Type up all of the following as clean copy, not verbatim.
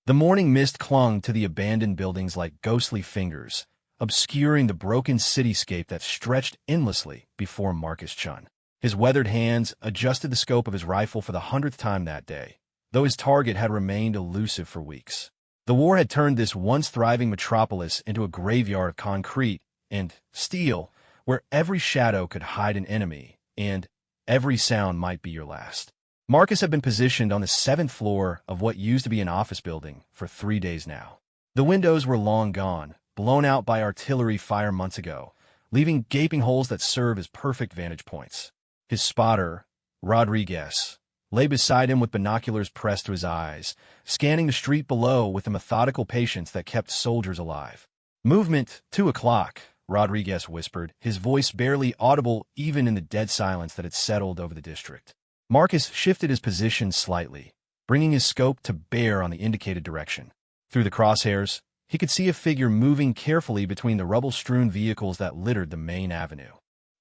The morning mist clung to the abandoned buildings like ghostly fingers, obscuring the broken cityscape that stretched endlessly before Marcus Chun. His weathered hands adjusted the scope of his rifle for the 100th time that day, though his target had remained elusive for weeks. The war had turned this once thriving metropolis into a graveyard of concrete and steel, where every shadow could hide an enemy, and every sound might be your last. Marcus had been positioned on the 7th floor of what used to be an office building for 3 days now. The windows were long gone, blown out by artillery fire months ago, leaving gaping holes that serve as perfect vantage points. His spotter, Rodriguez, lay beside him with binoculars pressed to his eyes, scanning the street below with a methodical patience that kept soldiers alive. "Movement, 2 o'clock, Rodriguez whispered, his voice barely audible even in the dead silence that had settled over the district. Marcus shifted his position slightly, bringing his scope to bear on the indicated direction. Through the crosshairs, he could see a figure moving carefully between the rubble-strewn vehicles that littered the main avenue.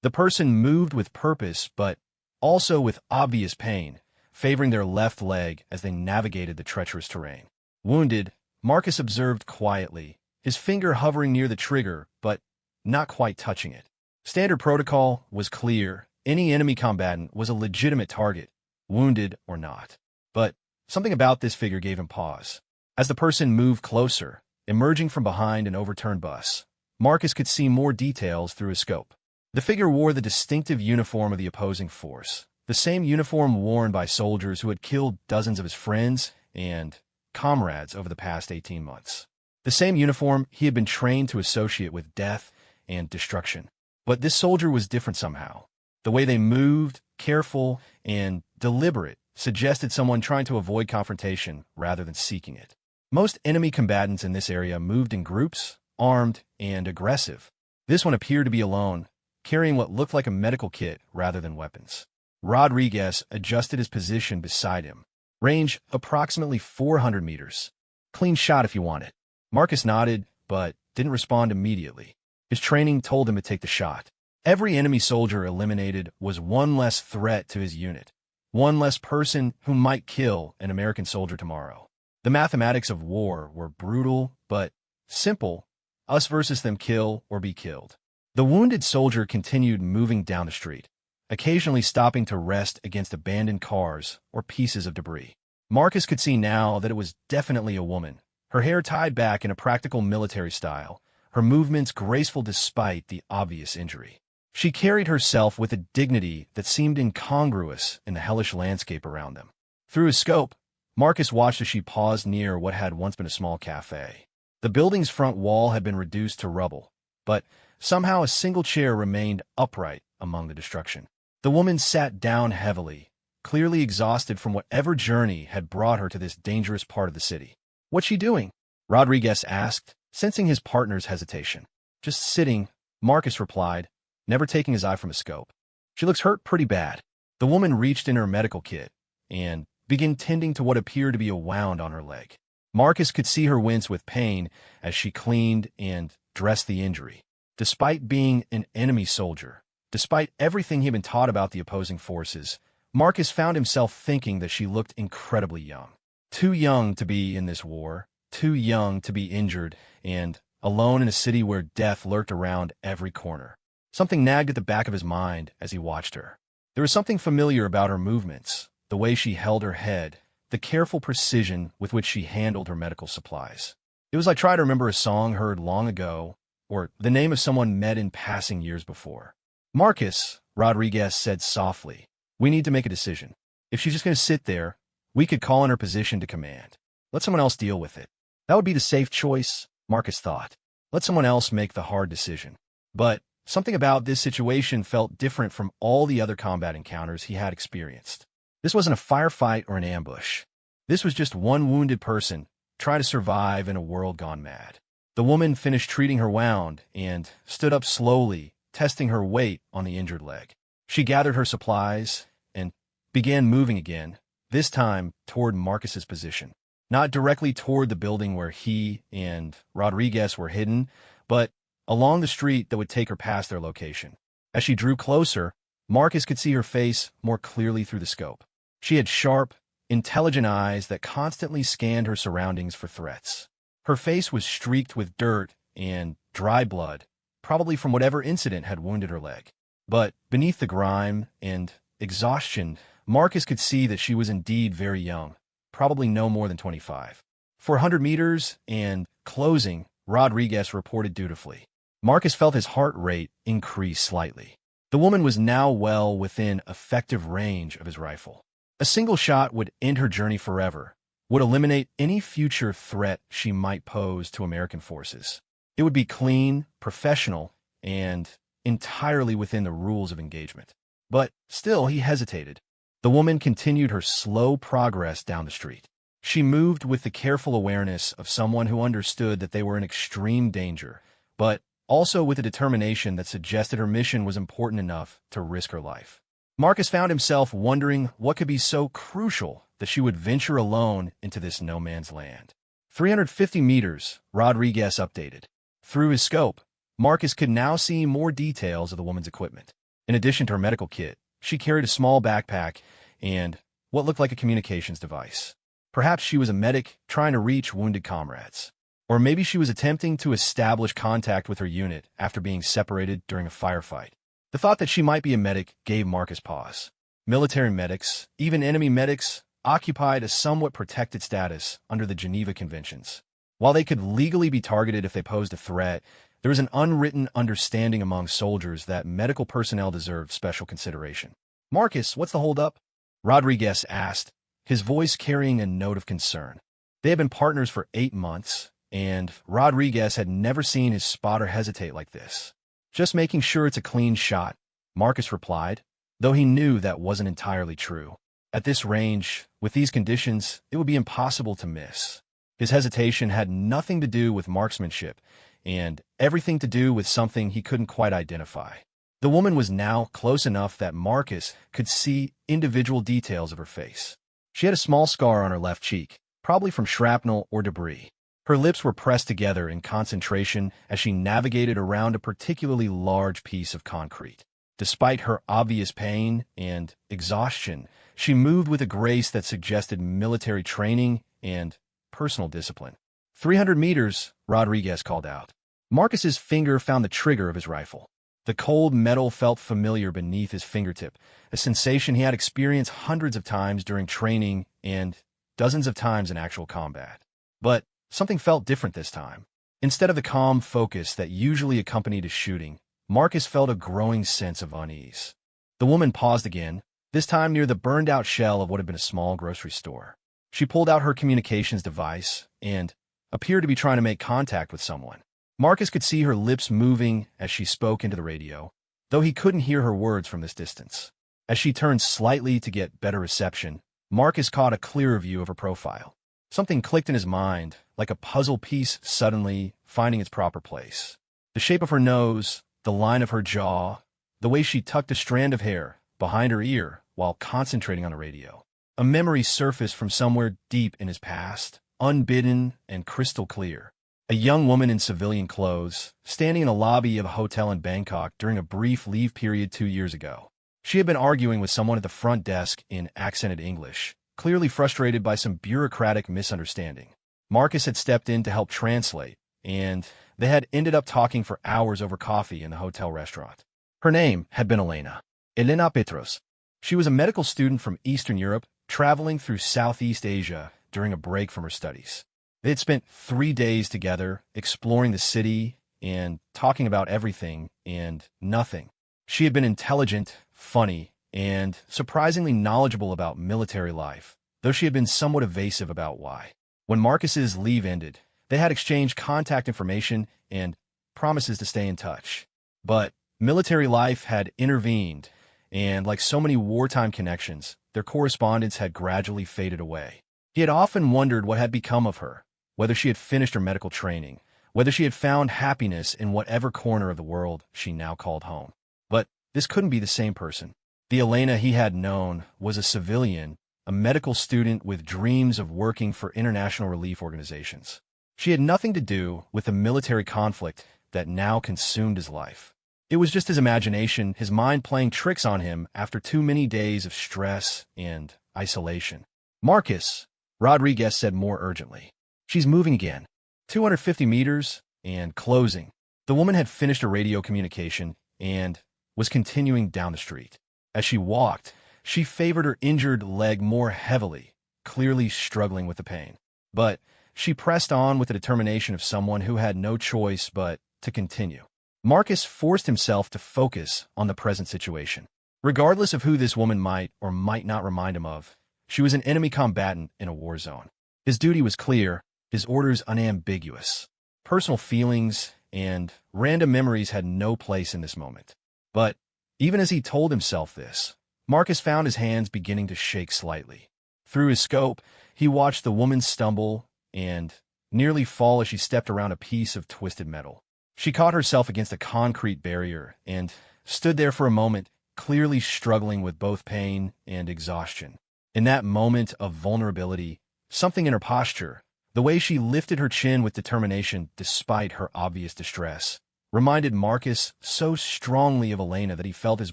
The person moved with purpose, but also with obvious pain, favoring their left leg as they navigated the treacherous terrain. Wounded, Marcus observed quietly, his finger hovering near the trigger, but not quite touching it. Standard protocol was clear. Any enemy combatant was a legitimate target, wounded or not. But something about this figure gave him pause. As the person moved closer, emerging from behind an overturned bus, Marcus could see more details through his scope. The figure wore the distinctive uniform of the opposing force, the same uniform worn by soldiers who had killed dozens of his friends and comrades over the past 18 months. The same uniform he had been trained to associate with death and destruction. But this soldier was different somehow. The way they moved, careful and deliberate, suggested someone trying to avoid confrontation rather than seeking it. Most enemy combatants in this area moved in groups, armed and aggressive. This one appeared to be alone, carrying what looked like a medical kit rather than weapons. Rodriguez adjusted his position beside him. Range approximately 400 meters. Clean shot if you want it. Marcus nodded, but didn't respond immediately. His training told him to take the shot. Every enemy soldier eliminated was one less threat to his unit, one less person who might kill an American soldier tomorrow. The mathematics of war were brutal, but simple. Us versus them, kill or be killed. The wounded soldier continued moving down the street, occasionally stopping to rest against abandoned cars or pieces of debris. Marcus could see now that it was definitely a woman, her hair tied back in a practical military style, her movements graceful despite the obvious injury. She carried herself with a dignity that seemed incongruous in the hellish landscape around them. Through his scope, Marcus watched as she paused near what had once been a small cafe. The building's front wall had been reduced to rubble, but somehow a single chair remained upright among the destruction. The woman sat down heavily, clearly exhausted from whatever journey had brought her to this dangerous part of the city. "What's she doing?" Rodriguez asked, sensing his partner's hesitation. "Just sitting," Marcus replied, never taking his eye from his scope. "She looks hurt pretty bad." The woman reached in her medical kit and began tending to what appeared to be a wound on her leg. Marcus could see her wince with pain as she cleaned and dressed the injury. Despite being an enemy soldier, despite everything he'd been taught about the opposing forces, Marcus found himself thinking that she looked incredibly young. Too young to be in this war, too young to be injured, and alone in a city where death lurked around every corner. Something nagged at the back of his mind as he watched her. There was something familiar about her movements, the way she held her head, the careful precision with which she handled her medical supplies. It was like trying to remember a song heard long ago, or the name of someone met in passing years before. "Marcus," Rodriguez said softly, "we need to make a decision. If she's just going to sit there, we could call on her position to command. Let someone else deal with it." That would be the safe choice, Marcus thought. Let someone else make the hard decision. But something about this situation felt different from all the other combat encounters he had experienced. This wasn't a firefight or an ambush. This was just one wounded person trying to survive in a world gone mad. The woman finished treating her wound and stood up slowly, testing her weight on the injured leg. She gathered her supplies and began moving again, this time toward Marcus's position. Not directly toward the building where he and Rodriguez were hidden, but along the street that would take her past their location. As she drew closer, Marcus could see her face more clearly through the scope. She had sharp, intelligent eyes that constantly scanned her surroundings for threats. Her face was streaked with dirt and dry blood, probably from whatever incident had wounded her leg. But beneath the grime and exhaustion, Marcus could see that she was indeed very young, probably no more than 25. 400 meters and closing, Rodriguez reported dutifully. Marcus felt his heart rate increase slightly. The woman was now well within effective range of his rifle. A single shot would end her journey forever, would eliminate any future threat she might pose to American forces. It would be clean, professional, and entirely within the rules of engagement. But still, he hesitated. The woman continued her slow progress down the street. She moved with the careful awareness of someone who understood that they were in extreme danger, but also with a determination that suggested her mission was important enough to risk her life. Marcus found himself wondering what could be so crucial that she would venture alone into this no-man's land. 350 meters, Rodriguez updated. Through his scope, Marcus could now see more details of the woman's equipment. In addition to her medical kit, she carried a small backpack and what looked like a communications device. Perhaps she was a medic trying to reach wounded comrades. Or maybe she was attempting to establish contact with her unit after being separated during a firefight. The thought that she might be a medic gave Marcus pause. Military medics, even enemy medics, occupied a somewhat protected status under the Geneva Conventions. While they could legally be targeted if they posed a threat, there is an unwritten understanding among soldiers that medical personnel deserve special consideration. "Marcus, what's the holdup?" Rodriguez asked, his voice carrying a note of concern. They had been partners for 8 months, and Rodriguez had never seen his spotter hesitate like this. "Just making sure it's a clean shot," Marcus replied, though he knew that wasn't entirely true. At this range, with these conditions, it would be impossible to miss. His hesitation had nothing to do with marksmanship, and everything to do with something he couldn't quite identify. The woman was now close enough that Marcus could see individual details of her face. She had a small scar on her left cheek, probably from shrapnel or debris. Her lips were pressed together in concentration as she navigated around a particularly large piece of concrete. Despite her obvious pain and exhaustion, she moved with a grace that suggested military training and personal discipline. 300 meters, Rodriguez called out. Marcus's finger found the trigger of his rifle. The cold metal felt familiar beneath his fingertip, a sensation he had experienced hundreds of times during training and dozens of times in actual combat. But something felt different this time. Instead of the calm focus that usually accompanied a shooting, Marcus felt a growing sense of unease. The woman paused again, this time near the burned-out shell of what had been a small grocery store. She pulled out her communications device and appeared to be trying to make contact with someone. Marcus could see her lips moving as she spoke into the radio, though he couldn't hear her words from this distance. As she turned slightly to get better reception, Marcus caught a clearer view of her profile. Something clicked in his mind, like a puzzle piece suddenly finding its proper place. The shape of her nose, the line of her jaw, the way she tucked a strand of hair behind her ear while concentrating on the radio. A memory surfaced from somewhere deep in his past, unbidden and crystal clear. A young woman in civilian clothes, standing in a lobby of a hotel in Bangkok during a brief leave period 2 years ago. She had been arguing with someone at the front desk in accented English, clearly frustrated by some bureaucratic misunderstanding. Marcus had stepped in to help translate, and they had ended up talking for hours over coffee in the hotel restaurant. Her name had been Elena Petros. She was a medical student from Eastern Europe, traveling through Southeast Asia during a break from her studies. They had spent 3 days together, exploring the city and talking about everything and nothing. She had been intelligent, funny, and surprisingly knowledgeable about military life, though she had been somewhat evasive about why. When Marcus's leave ended, they had exchanged contact information and promises to stay in touch. But military life had intervened, and like so many wartime connections, their correspondence had gradually faded away. He had often wondered what had become of her, whether she had finished her medical training, whether she had found happiness in whatever corner of the world she now called home. But this couldn't be the same person. The Elena he had known was a civilian, a medical student with dreams of working for international relief organizations. She had nothing to do with the military conflict that now consumed his life. It was just his imagination, his mind playing tricks on him after too many days of stress and isolation. Marcus, Rodriguez said more urgently. She's moving again. 250 meters and closing. The woman had finished her radio communication and was continuing down the street. As she walked, she favored her injured leg more heavily, clearly struggling with the pain. But she pressed on with the determination of someone who had no choice but to continue. Marcus forced himself to focus on the present situation. Regardless of who this woman might or might not remind him of, she was an enemy combatant in a war zone. His duty was clear, his orders unambiguous. Personal feelings and random memories had no place in this moment. But even as he told himself this, Marcus found his hands beginning to shake slightly. Through his scope, he watched the woman stumble and nearly fall as she stepped around a piece of twisted metal. She caught herself against a concrete barrier and stood there for a moment, clearly struggling with both pain and exhaustion. In that moment of vulnerability, something in her posture, the way she lifted her chin with determination despite her obvious distress, reminded Marcus so strongly of Elena that he felt his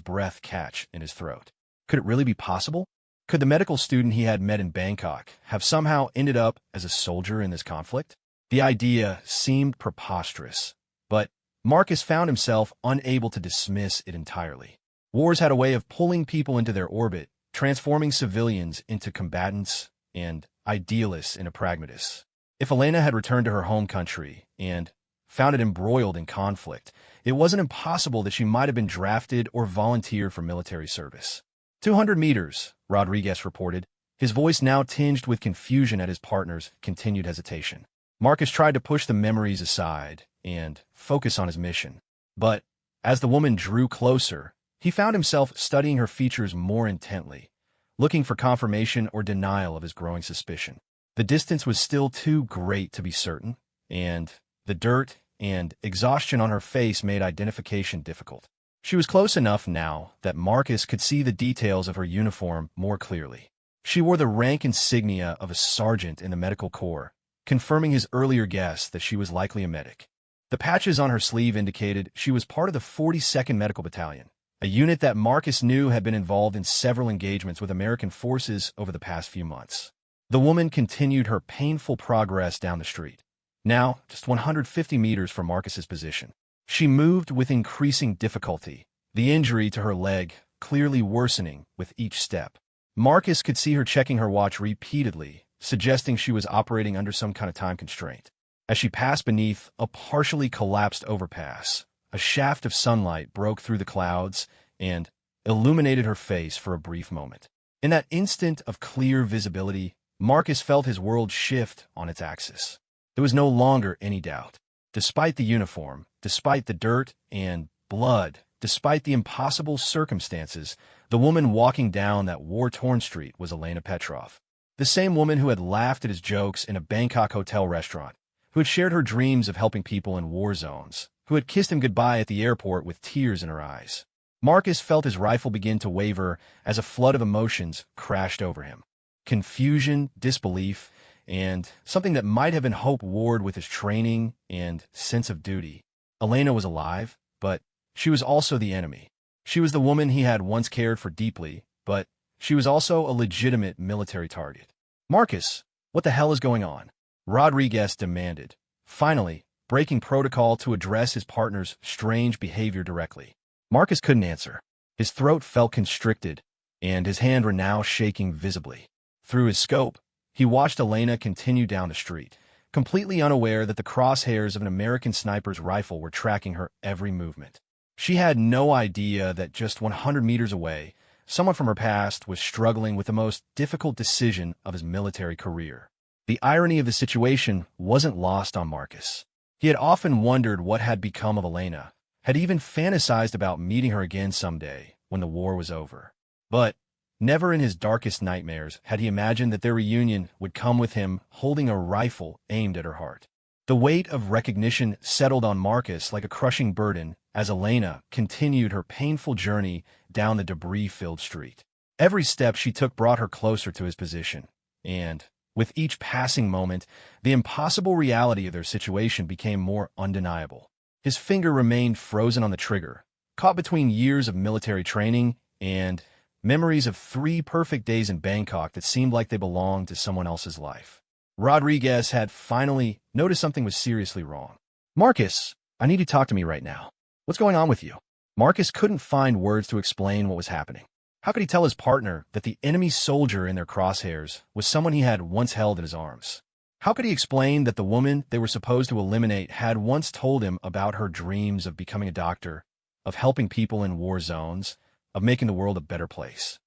breath catch in his throat. Could it really be possible? Could the medical student he had met in Bangkok have somehow ended up as a soldier in this conflict? The idea seemed preposterous, but Marcus found himself unable to dismiss it entirely. Wars had a way of pulling people into their orbit, transforming civilians into combatants and idealists into pragmatists. If Elena had returned to her home country and found it embroiled in conflict, it wasn't impossible that she might have been drafted or volunteered for military service. 200 meters, Rodriguez reported, his voice now tinged with confusion at his partner's continued hesitation. Marcus tried to push the memories aside and focus on his mission. But as the woman drew closer, he found himself studying her features more intently, looking for confirmation or denial of his growing suspicion. The distance was still too great to be certain, and the dirt and exhaustion on her face made identification difficult. She was close enough now that Marcus could see the details of her uniform more clearly. She wore the rank insignia of a sergeant in the medical corps, confirming his earlier guess that she was likely a medic. The patches on her sleeve indicated she was part of the 42nd Medical Battalion, a unit that Marcus knew had been involved in several engagements with American forces over the past few months. The woman continued her painful progress down the street, now just 150 meters from Marcus's position. She moved with increasing difficulty, the injury to her leg clearly worsening with each step. Marcus could see her checking her watch repeatedly, suggesting she was operating under some kind of time constraint. As she passed beneath a partially collapsed overpass, a shaft of sunlight broke through the clouds and illuminated her face for a brief moment. In that instant of clear visibility, Marcus felt his world shift on its axis. There was no longer any doubt. Despite the uniform, despite the dirt and blood, despite the impossible circumstances, the woman walking down that war-torn street was Elena Petrov. The same woman who had laughed at his jokes in a Bangkok hotel restaurant, who had shared her dreams of helping people in war zones, who had kissed him goodbye at the airport with tears in her eyes. Marcus felt his rifle begin to waver as a flood of emotions crashed over him. Confusion, disbelief, and something that might have been hope warred with his training and sense of duty. Elena was alive, but she was also the enemy. She was the woman he had once cared for deeply, but she was also a legitimate military target. Marcus, what the hell is going on? Rodriguez demanded, finally breaking protocol to address his partner's strange behavior directly. Marcus couldn't answer. His throat felt constricted, and his hands were now shaking visibly. Through his scope, he watched Elena continue down the street, completely unaware that the crosshairs of an American sniper's rifle were tracking her every movement. She had no idea that just 100 meters away, someone from her past was struggling with the most difficult decision of his military career. The irony of the situation wasn't lost on Marcus. He had often wondered what had become of Elena, had even fantasized about meeting her again someday when the war was over. But never in his darkest nightmares had he imagined that their reunion would come with him holding a rifle aimed at her heart. The weight of recognition settled on Marcus like a crushing burden as Elena continued her painful journey down the debris-filled street. Every step she took brought her closer to his position, and with each passing moment, the impossible reality of their situation became more undeniable. His finger remained frozen on the trigger, caught between years of military training and memories of 3 perfect days in Bangkok that seemed like they belonged to someone else's life. Rodriguez had finally noticed something was seriously wrong. "Marcus, I need you to talk to me right now. What's going on with you?" Marcus couldn't find words to explain what was happening. How could he tell his partner that the enemy soldier in their crosshairs was someone he had once held in his arms? How could he explain that the woman they were supposed to eliminate had once told him about her dreams of becoming a doctor, of helping people in war zones, of making the world a better place?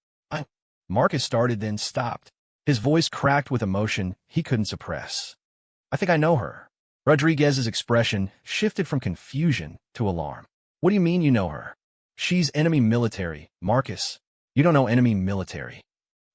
Marcus started, then stopped. His voice cracked with emotion he couldn't suppress. "I think I know her." Rodriguez's expression shifted from confusion to alarm. "What do you mean you know her?" "She's enemy military, Marcus. You don't know enemy military."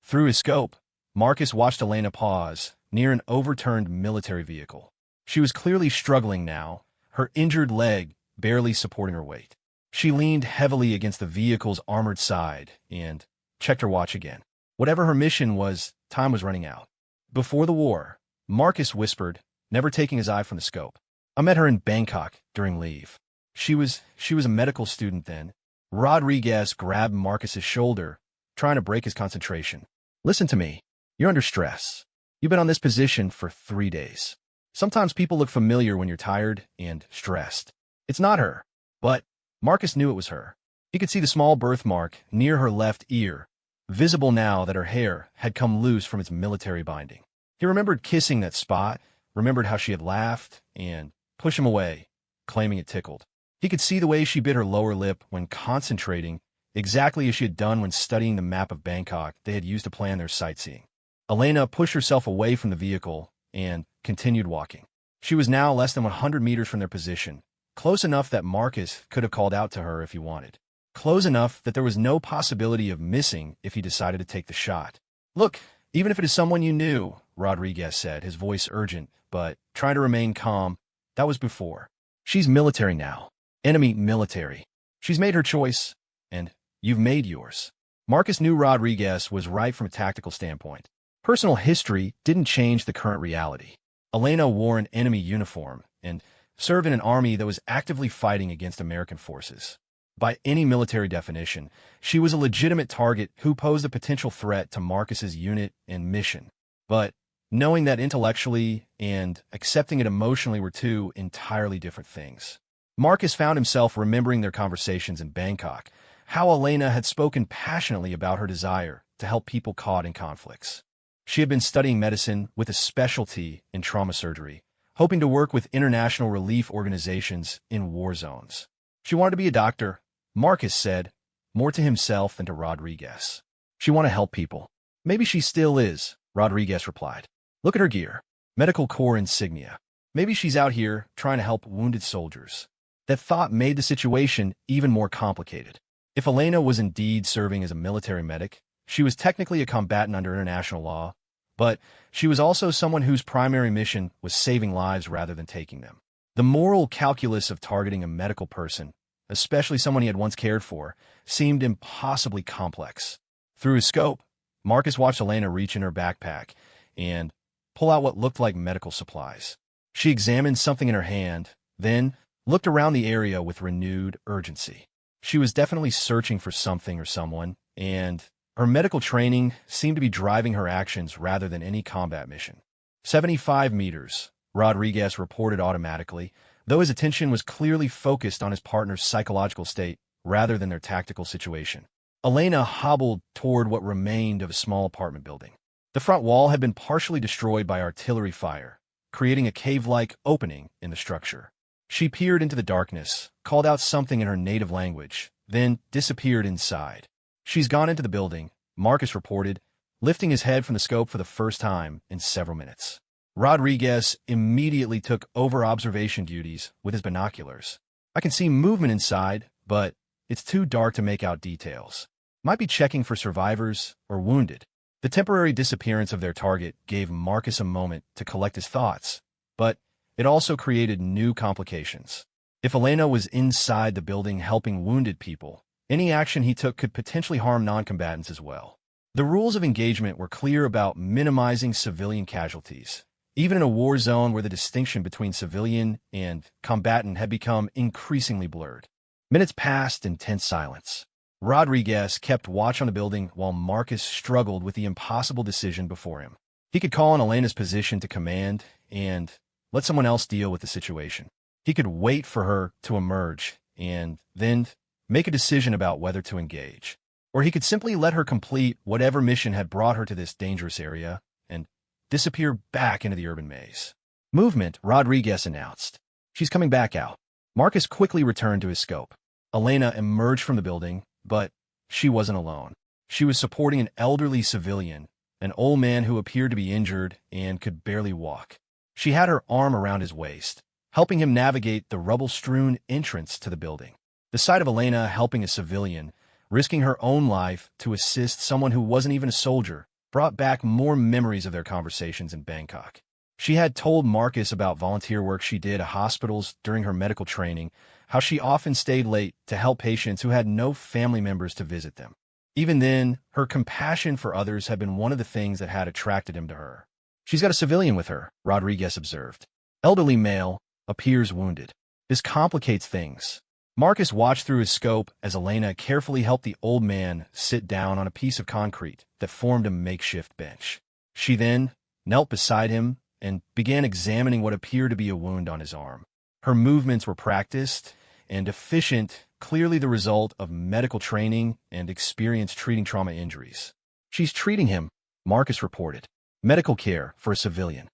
Through his scope, Marcus watched Elena pause near an overturned military vehicle. She was clearly struggling now, her injured leg barely supporting her weight. She leaned heavily against the vehicle's armored side and checked her watch again. Whatever her mission was, time was running out. "Before the war," Marcus whispered, never taking his eye from the scope, "I met her in Bangkok during leave. She was a medical student then." Rodriguez grabbed Marcus's shoulder, trying to break his concentration. "Listen to me. You're under stress. You've been on this position for 3 days. Sometimes people look familiar when you're tired and stressed. It's not her." But Marcus knew it was her. He could see the small birthmark near her left ear, visible now that her hair had come loose from its military binding. He remembered kissing that spot, remembered how she had laughed, and pushed him away, claiming it tickled. He could see the way she bit her lower lip when concentrating, exactly as she had done when studying the map of Bangkok they had used to plan their sightseeing. Elena pushed herself away from the vehicle and continued walking. She was now less than 100 meters from their position, close enough that Marcus could have called out to her if he wanted. Close enough that there was no possibility of missing if he decided to take the shot. "Look, even if it is someone you knew," Rodriguez said, his voice urgent, but trying to remain calm. "That was before. She's military now. Enemy military. She's made her choice, and you've made yours." Marcus knew Rodriguez was right from a tactical standpoint. Personal history didn't change the current reality. Elena wore an enemy uniform and served in an army that was actively fighting against American forces. By any military definition, she was a legitimate target who posed a potential threat to Marcus's unit and mission. But knowing that intellectually and accepting it emotionally were two entirely different things. Marcus found himself remembering their conversations in Bangkok, how Elena had spoken passionately about her desire to help people caught in conflicts. She had been studying medicine with a specialty in trauma surgery, hoping to work with international relief organizations in war zones. She wanted to be a doctor, Marcus said, more to himself than to Rodriguez. She wanted to help people. "Maybe she still is," Rodriguez replied. "Look at her gear. Medical Corps insignia. Maybe she's out here trying to help wounded soldiers." That thought made the situation even more complicated. If Elena was indeed serving as a military medic, she was technically a combatant under international law, but she was also someone whose primary mission was saving lives rather than taking them. The moral calculus of targeting a medical person, especially someone he had once cared for, seemed impossibly complex. Through his scope, Marcus watched Elena reach in her backpack and pull out what looked like medical supplies. She examined something in her hand, then looked around the area with renewed urgency. She was definitely searching for something or someone, and her medical training seemed to be driving her actions rather than any combat mission. 75 meters, Rodriguez reported automatically, though his attention was clearly focused on his partner's psychological state rather than their tactical situation. Elena hobbled toward what remained of a small apartment building. The front wall had been partially destroyed by artillery fire, creating a cave-like opening in the structure. She peered into the darkness, called out something in her native language, then disappeared inside. "She's gone into the building," Marcus reported, lifting his head from the scope for the first time in several minutes. Rodriguez immediately took over observation duties with his binoculars. "I can see movement inside, but it's too dark to make out details. Might be checking for survivors or wounded." The temporary disappearance of their target gave Marcus a moment to collect his thoughts, but it also created new complications. If Elena was inside the building helping wounded people, any action he took could potentially harm non-combatants as well. The rules of engagement were clear about minimizing civilian casualties, even in a war zone where the distinction between civilian and combatant had become increasingly blurred. Minutes passed in tense silence. Rodriguez kept watch on the building while Marcus struggled with the impossible decision before him. He could call on Elena's position to command and let someone else deal with the situation. He could wait for her to emerge and then make a decision about whether to engage. Or he could simply let her complete whatever mission had brought her to this dangerous area and disappear back into the urban maze. Movement, Rodriguez announced. She's coming back out. Marcus quickly returned to his scope. Elena emerged from the building, but she wasn't alone. She was supporting an elderly civilian, an old man who appeared to be injured and could barely walk. She had her arm around his waist, helping him navigate the rubble-strewn entrance to the building. The sight of Elena helping a civilian, risking her own life to assist someone who wasn't even a soldier, brought back more memories of their conversations in Bangkok. She had told Marcus about volunteer work she did at hospitals during her medical training, how she often stayed late to help patients who had no family members to visit them. Even then, her compassion for others had been one of the things that had attracted him to her. She's got a civilian with her, Rodriguez observed. Elderly male, appears wounded. This complicates things. Marcus watched through his scope as Elena carefully helped the old man sit down on a piece of concrete that formed a makeshift bench. She then knelt beside him and began examining what appeared to be a wound on his arm. Her movements were practiced and efficient, clearly the result of medical training and experience treating trauma injuries. She's treating him, Marcus reported. Medical care for a civilian.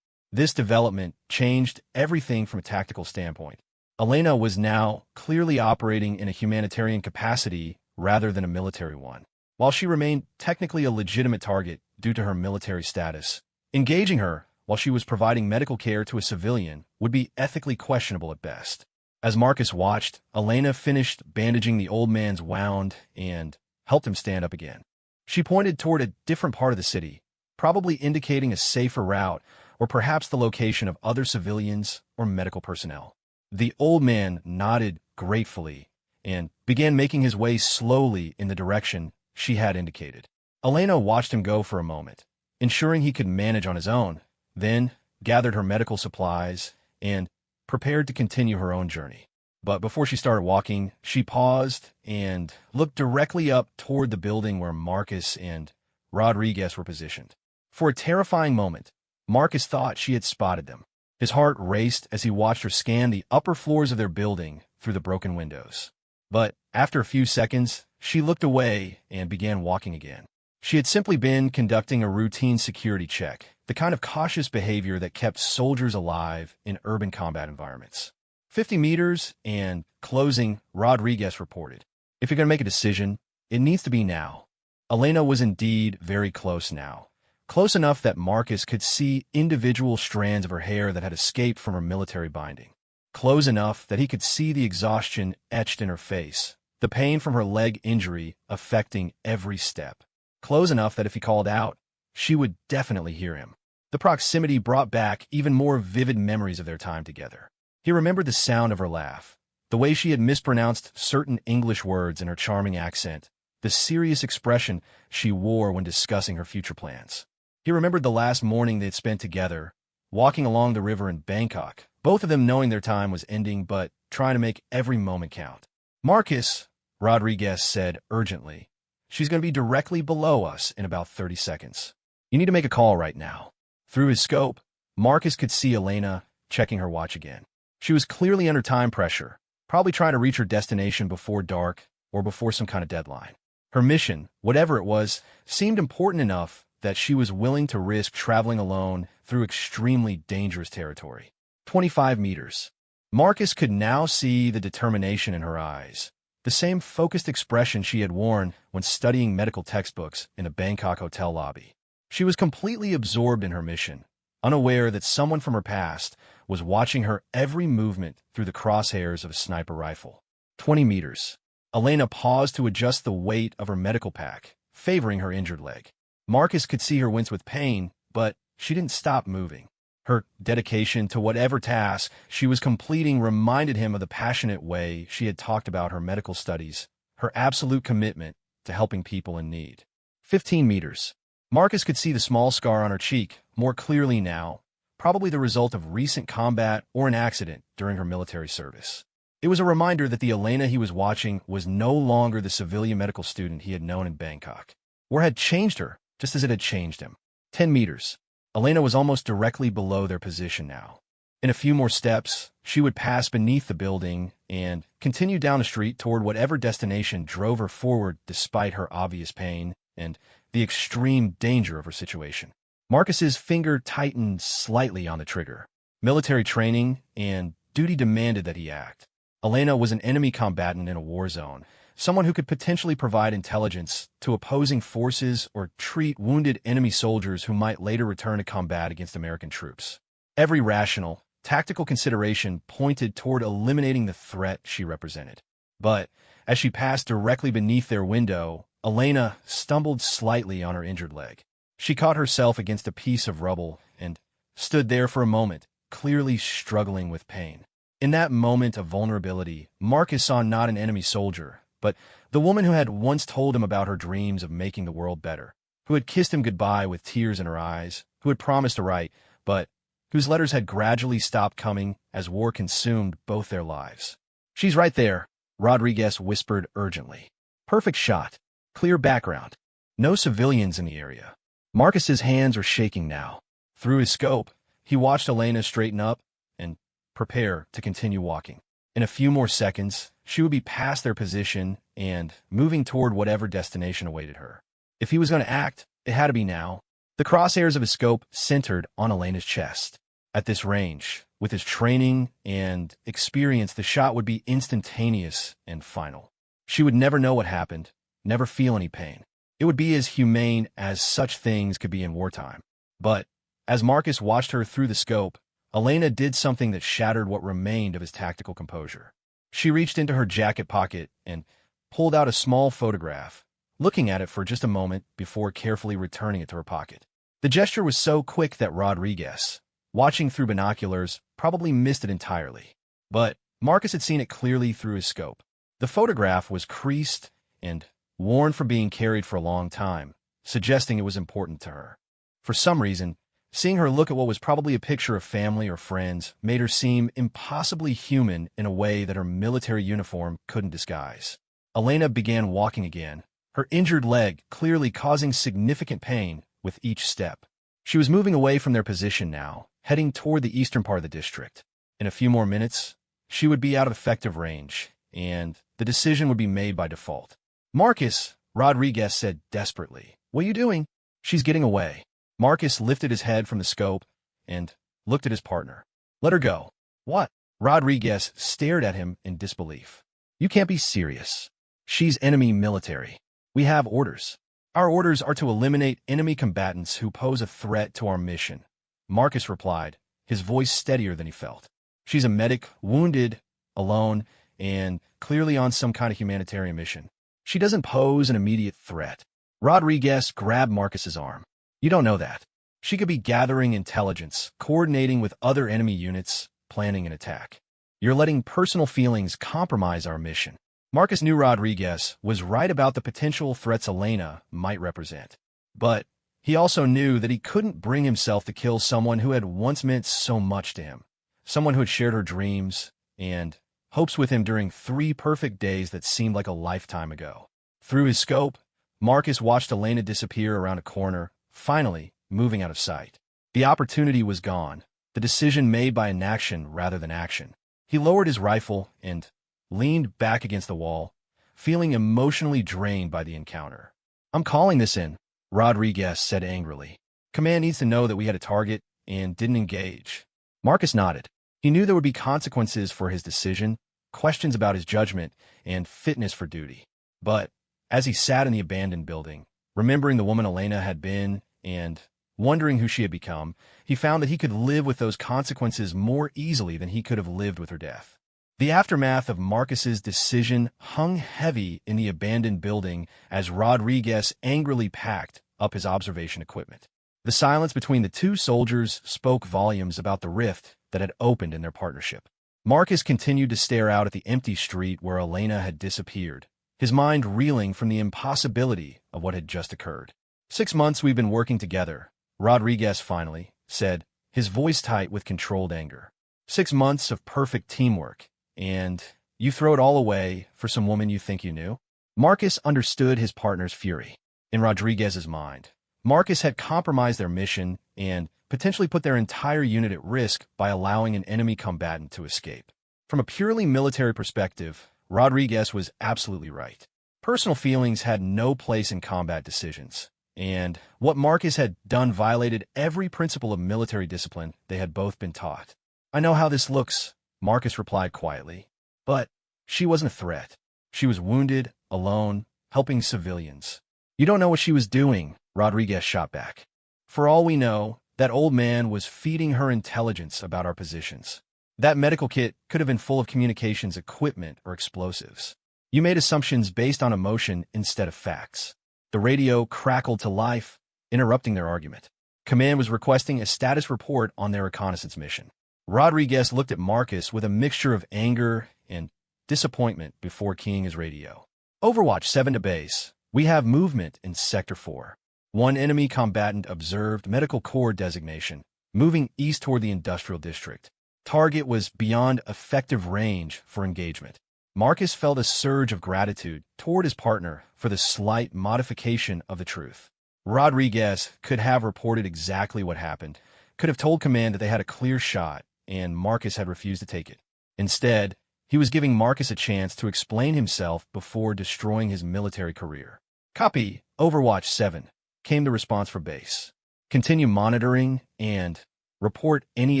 This development changed everything from a tactical standpoint. Elena was now clearly operating in a humanitarian capacity rather than a military one. While she remained technically a legitimate target due to her military status, engaging her while she was providing medical care to a civilian would be ethically questionable at best. As Marcus watched, Elena finished bandaging the old man's wound and helped him stand up again. She pointed toward a different part of the city, probably indicating a safer route or perhaps the location of other civilians or medical personnel. The old man nodded gratefully and began making his way slowly in the direction she had indicated. Elena watched him go for a moment, ensuring he could manage on his own, then gathered her medical supplies and prepared to continue her own journey. But before she started walking, she paused and looked directly up toward the building where Marcus and Rodriguez were positioned. For a terrifying moment, Marcus thought she had spotted them. His heart raced as he watched her scan the upper floors of their building through the broken windows. But after a few seconds, she looked away and began walking again. She had simply been conducting a routine security check, the kind of cautious behavior that kept soldiers alive in urban combat environments. 50 meters and closing, Rodriguez reported. If you're going to make a decision, it needs to be now. Elena was indeed very close now. Close enough that Marcus could see individual strands of her hair that had escaped from her military binding. Close enough that he could see the exhaustion etched in her face, the pain from her leg injury affecting every step. Close enough that if he called out, she would definitely hear him. The proximity brought back even more vivid memories of their time together. He remembered the sound of her laugh, the way she had mispronounced certain English words in her charming accent, the serious expression she wore when discussing her future plans. He remembered the last morning they had spent together, walking along the river in Bangkok, both of them knowing their time was ending but trying to make every moment count. Marcus, Rodriguez said urgently, she's going to be directly below us in about 30 seconds. You need to make a call right now. Through his scope, Marcus could see Elena checking her watch again. She was clearly under time pressure, probably trying to reach her destination before dark or before some kind of deadline. Her mission, whatever it was, seemed important enough that she was willing to risk traveling alone through extremely dangerous territory. 25 meters. Marcus could now see the determination in her eyes, the same focused expression she had worn when studying medical textbooks in a Bangkok hotel lobby. She was completely absorbed in her mission, unaware that someone from her past was watching her every movement through the crosshairs of a sniper rifle. 20 meters. Elena paused to adjust the weight of her medical pack, favoring her injured leg. Marcus could see her wince with pain, but she didn't stop moving. Her dedication to whatever task she was completing reminded him of the passionate way she had talked about her medical studies, her absolute commitment to helping people in need. 15 meters. Marcus could see the small scar on her cheek more clearly now, probably the result of recent combat or an accident during her military service. It was a reminder that the Elena he was watching was no longer the civilian medical student he had known in Bangkok. War had changed her, just as it had changed him. 10 meters. Elena was almost directly below their position now. In a few more steps, she would pass beneath the building and continue down the street toward whatever destination drove her forward despite her obvious pain and the extreme danger of her situation. Marcus's finger tightened slightly on the trigger. Military training and duty demanded that he act. Elena was an enemy combatant in a war zone, someone who could potentially provide intelligence to opposing forces or treat wounded enemy soldiers who might later return to combat against American troops. Every rational, tactical consideration pointed toward eliminating the threat she represented. But as she passed directly beneath their window, Elena stumbled slightly on her injured leg. She caught herself against a piece of rubble and stood there for a moment, clearly struggling with pain. In that moment of vulnerability, Marcus saw not an enemy soldier, but the woman who had once told him about her dreams of making the world better, who had kissed him goodbye with tears in her eyes, who had promised to write, but whose letters had gradually stopped coming as war consumed both their lives. "She's right there," Rodriguez whispered urgently. "Perfect shot. Clear background. No civilians in the area." Marcus's hands were shaking now. Through his scope, he watched Elena straighten up and prepare to continue walking. In a few more seconds, she would be past their position and moving toward whatever destination awaited her. If he was going to act, it had to be now. The crosshairs of his scope centered on Elena's chest. At this range, with his training and experience, the shot would be instantaneous and final. She would never know what happened, never feel any pain. It would be as humane as such things could be in wartime. But as Marcus watched her through the scope, Elena did something that shattered what remained of his tactical composure. She reached into her jacket pocket and pulled out a small photograph, looking at it for just a moment before carefully returning it to her pocket. The gesture was so quick that Rodriguez, watching through binoculars, probably missed it entirely. But Marcus had seen it clearly through his scope. The photograph was creased and worn from being carried for a long time, suggesting it was important to her. For some reason, seeing her look at what was probably a picture of family or friends made her seem impossibly human in a way that her military uniform couldn't disguise. Elena began walking again, her injured leg clearly causing significant pain with each step. She was moving away from their position now, heading toward the eastern part of the district. In a few more minutes, she would be out of effective range, and the decision would be made by default. "Marcus," Rodriguez said desperately, "what are you doing?" "She's getting away." Marcus lifted his head from the scope and looked at his partner. "Let her go." "What?" Rodriguez stared at him in disbelief. "You can't be serious. She's enemy military. We have orders. Our orders are to eliminate enemy combatants who pose a threat to our mission," Marcus replied, his voice steadier than he felt. "She's a medic, wounded, alone, and clearly on some kind of humanitarian mission. She doesn't pose an immediate threat." Rodriguez grabbed Marcus's arm. "You don't know that. She could be gathering intelligence, coordinating with other enemy units, planning an attack. You're letting personal feelings compromise our mission." Marcus knew Rodriguez was right about the potential threats Elena might represent. But he also knew that he couldn't bring himself to kill someone who had once meant so much to him, someone who had shared her dreams and hopes with him during 3 perfect days that seemed like a lifetime ago. Through his scope, Marcus watched Elena disappear around a corner, finally moving out of sight. The opportunity was gone, the decision made by inaction rather than action. He lowered his rifle and leaned back against the wall, feeling emotionally drained by the encounter. "I'm calling this in," Rodriguez said angrily. "Command needs to know that we had a target and didn't engage." Marcus nodded. He knew there would be consequences for his decision, questions about his judgment, and fitness for duty. But as he sat in the abandoned building, remembering the woman Elena had been and wondering who she had become, he found that he could live with those consequences more easily than he could have lived with her death. The aftermath of Marcus's decision hung heavy in the abandoned building as Rodriguez angrily packed up his observation equipment. The silence between the two soldiers spoke volumes about the rift that had opened in their partnership. Marcus continued to stare out at the empty street where Elena had disappeared, his mind reeling from the impossibility of what had just occurred. 6 months we've been working together, Rodriguez finally said, his voice tight with controlled anger. 6 months of perfect teamwork, and You throw it all away for some woman you think you knew? Marcus understood his partner's fury. In Rodriguez's mind, Marcus had compromised their mission and potentially put their entire unit at risk by allowing an enemy combatant to escape. From a purely military perspective, Rodriguez was absolutely right. Personal feelings had no place in combat decisions, and what Marcus had done violated every principle of military discipline they had both been taught. "I know how this looks," Marcus replied quietly. But she wasn't a threat. She was wounded, alone, helping civilians. "You don't know what she was doing," Rodriguez shot back. "For all we know, that old man was feeding her intelligence about our positions. That medical kit could have been full of communications equipment or explosives. You made assumptions based on emotion instead of facts." The radio crackled to life, interrupting their argument. Command was requesting a status report on their reconnaissance mission. Rodriguez looked at Marcus with a mixture of anger and disappointment before keying his radio. "Overwatch 7 to base. We have movement in Sector 4. One enemy combatant observed medical corps designation, moving east toward the industrial district. Target was beyond effective range for engagement." Marcus felt a surge of gratitude toward his partner for the slight modification of the truth. Rodriguez could have reported exactly what happened, could have told command that they had a clear shot, and Marcus had refused to take it. Instead, he was giving Marcus a chance to explain himself before destroying his military career. "Copy, Overwatch 7, came the response for base. "Continue monitoring and report any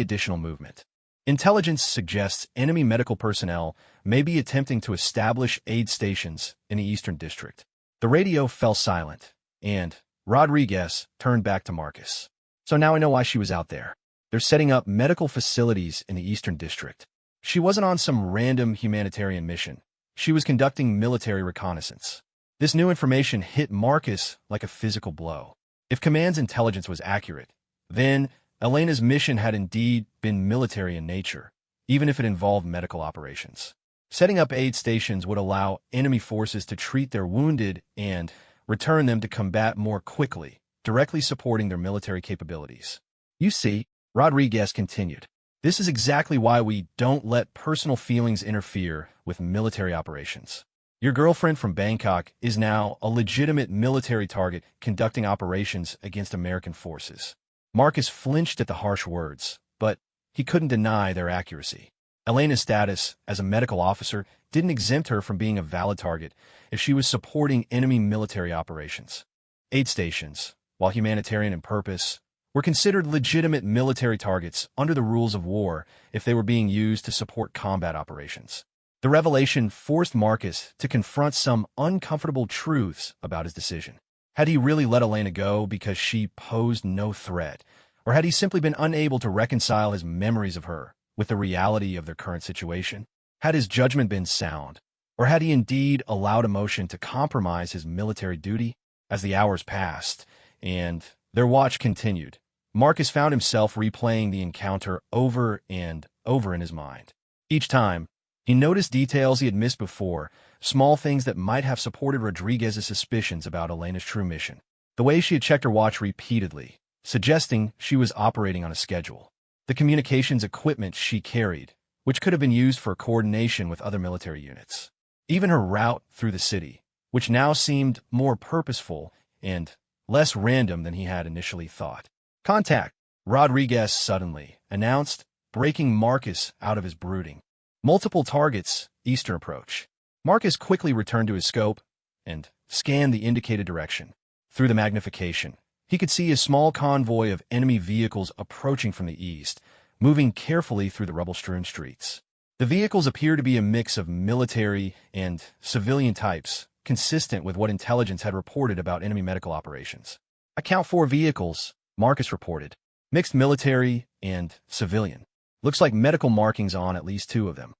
additional movement. Intelligence suggests enemy medical personnel may be attempting to establish aid stations in the Eastern District." The radio fell silent, and Rodriguez turned back to Marcus. "So now I know why she was out there. They're setting up medical facilities in the Eastern District. She wasn't on some random humanitarian mission. She was conducting military reconnaissance." This new information hit Marcus like a physical blow. If Command's intelligence was accurate, then Elena's mission had indeed been military in nature, even if it involved medical operations. Setting up aid stations would allow enemy forces to treat their wounded and return them to combat more quickly, directly supporting their military capabilities. "You see," Rodriguez continued, "this is exactly why we don't let personal feelings interfere with military operations. Your girlfriend from Bangkok is now a legitimate military target conducting operations against American forces." Marcus flinched at the harsh words, but he couldn't deny their accuracy. Elena's status as a medical officer didn't exempt her from being a valid target if she was supporting enemy military operations. Aid stations, while humanitarian in purpose, were considered legitimate military targets under the rules of war if they were being used to support combat operations. The revelation forced Marcus to confront some uncomfortable truths about his decision. Had he really let Elena go because she posed no threat, or had he simply been unable to reconcile his memories of her with the reality of their current situation? Had his judgment been sound, or had he indeed allowed emotion to compromise his military duty? As the hours passed, and their watch continued, Marcus found himself replaying the encounter over and over in his mind. Each time, he noticed details he had missed before, small things that might have supported Rodriguez's suspicions about Elena's true mission. The way she had checked her watch repeatedly, suggesting she was operating on a schedule. The communications equipment she carried, which could have been used for coordination with other military units. Even her route through the city, which now seemed more purposeful and less random than he had initially thought. "Contact," Rodriguez suddenly announced, breaking Marcus out of his brooding. "Multiple targets, eastern approach." Marcus quickly returned to his scope and scanned the indicated direction. Through the magnification, he could see a small convoy of enemy vehicles approaching from the east, moving carefully through the rubble-strewn streets. The vehicles appeared to be a mix of military and civilian types, consistent with what intelligence had reported about enemy medical operations. "I count 4 vehicles," Marcus reported. "Mixed military and civilian. Looks like medical markings on at least 2 of them."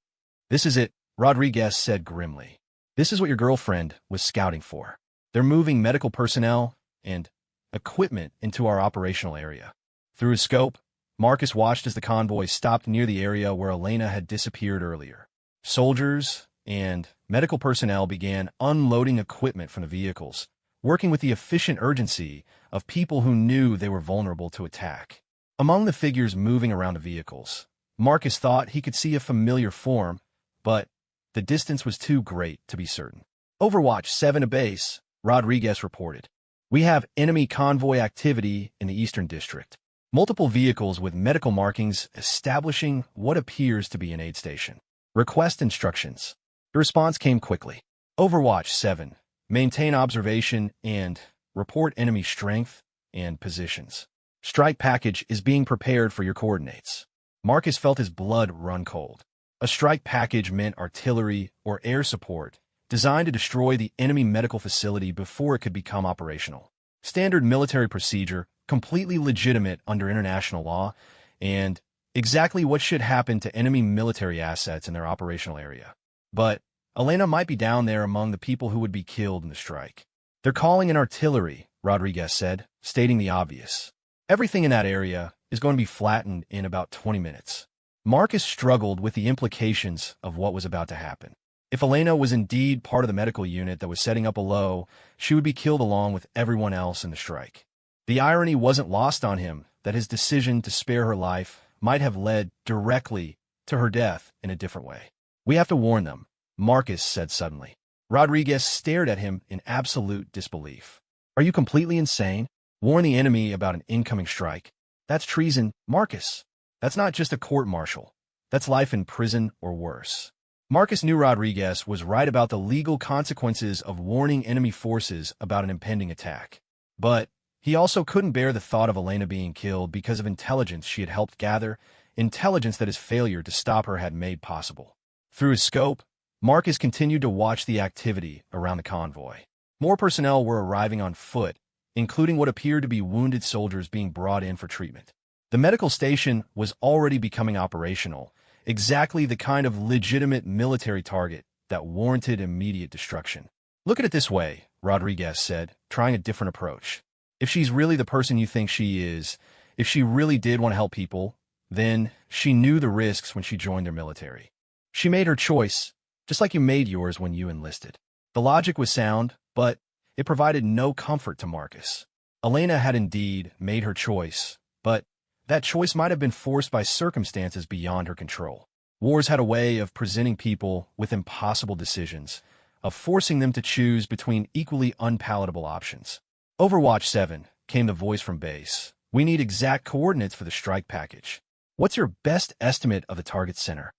"This is it," Rodriguez said grimly. "This is what your girlfriend was scouting for. They're moving medical personnel and equipment into our operational area." Through his scope, Marcus watched as the convoy stopped near the area where Elena had disappeared earlier. Soldiers and medical personnel began unloading equipment from the vehicles, working with the efficient urgency of people who knew they were vulnerable to attack. Among the figures moving around the vehicles, Marcus thought he could see a familiar form, but The distance was too great to be certain. Overwatch 7 to base, Rodriguez reported. We have enemy convoy activity in the Eastern District. Multiple vehicles with medical markings establishing what appears to be an aid station. Request instructions. The response came quickly. Overwatch 7. Maintain observation and report enemy strength and positions. Strike package is being prepared for your coordinates. Marcus felt his blood run cold. A strike package meant artillery or air support designed to destroy the enemy medical facility before it could become operational. Standard military procedure, completely legitimate under international law, and exactly what should happen to enemy military assets in their operational area. But Elena might be down there among the people who would be killed in the strike. They're calling in artillery, Rodriguez said, stating the obvious. Everything in that area is going to be flattened in about 20 minutes. Marcus struggled with the implications of what was about to happen. If Elena was indeed part of the medical unit that was setting up below, she would be killed along with everyone else in the strike. The irony wasn't lost on him that his decision to spare her life might have led directly to her death in a different way. We have to warn them, Marcus said suddenly. Rodriguez stared at him in absolute disbelief. Are you completely insane? Warn the enemy about an incoming strike? That's treason, Marcus. That's not just a court-martial. That's life in prison or worse. Marcus knew Rodriguez was right about the legal consequences of warning enemy forces about an impending attack. But he also couldn't bear the thought of Elena being killed because of intelligence she had helped gather, intelligence that his failure to stop her had made possible. Through his scope, Marcus continued to watch the activity around the convoy. More personnel were arriving on foot, including what appeared to be wounded soldiers being brought in for treatment. The medical station was already becoming operational, exactly the kind of legitimate military target that warranted immediate destruction. Look at it this way, Rodriguez said, trying a different approach. If she's really the person you think she is, if she really did want to help people, then she knew the risks when she joined their military. She made her choice, just like you made yours when you enlisted. The logic was sound, but it provided no comfort to Marcus. Elena had indeed made her choice, but that choice might have been forced by circumstances beyond her control. Wars had a way of presenting people with impossible decisions, of forcing them to choose between equally unpalatable options. Overwatch 7, came the voice from base. We need exact coordinates for the strike package. What's your best estimate of the target center?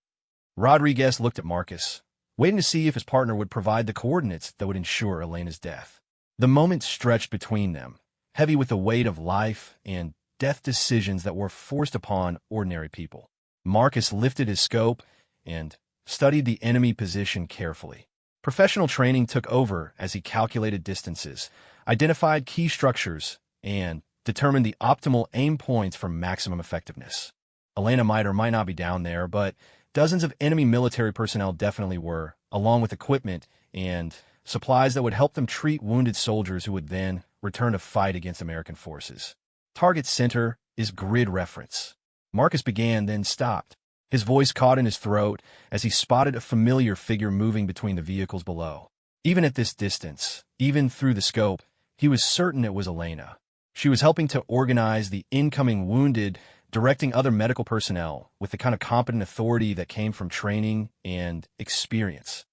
Rodriguez looked at Marcus, waiting to see if his partner would provide the coordinates that would ensure Elena's death. The moment stretched between them, heavy with the weight of life and death decisions that were forced upon ordinary people. Marcus lifted his scope and studied the enemy position carefully. Professional training took over as he calculated distances, identified key structures, and determined the optimal aim points for maximum effectiveness. Elena might or might not be down there, but dozens of enemy military personnel definitely were, along with equipment and supplies that would help them treat wounded soldiers who would then return to fight against American forces. Target center is grid reference. Marcus began, then stopped. His voice caught in his throat as he spotted a familiar figure moving between the vehicles below. Even at this distance, even through the scope, he was certain it was Elena. She was helping to organize the incoming wounded, directing other medical personnel with the kind of competent authority that came from training and experience.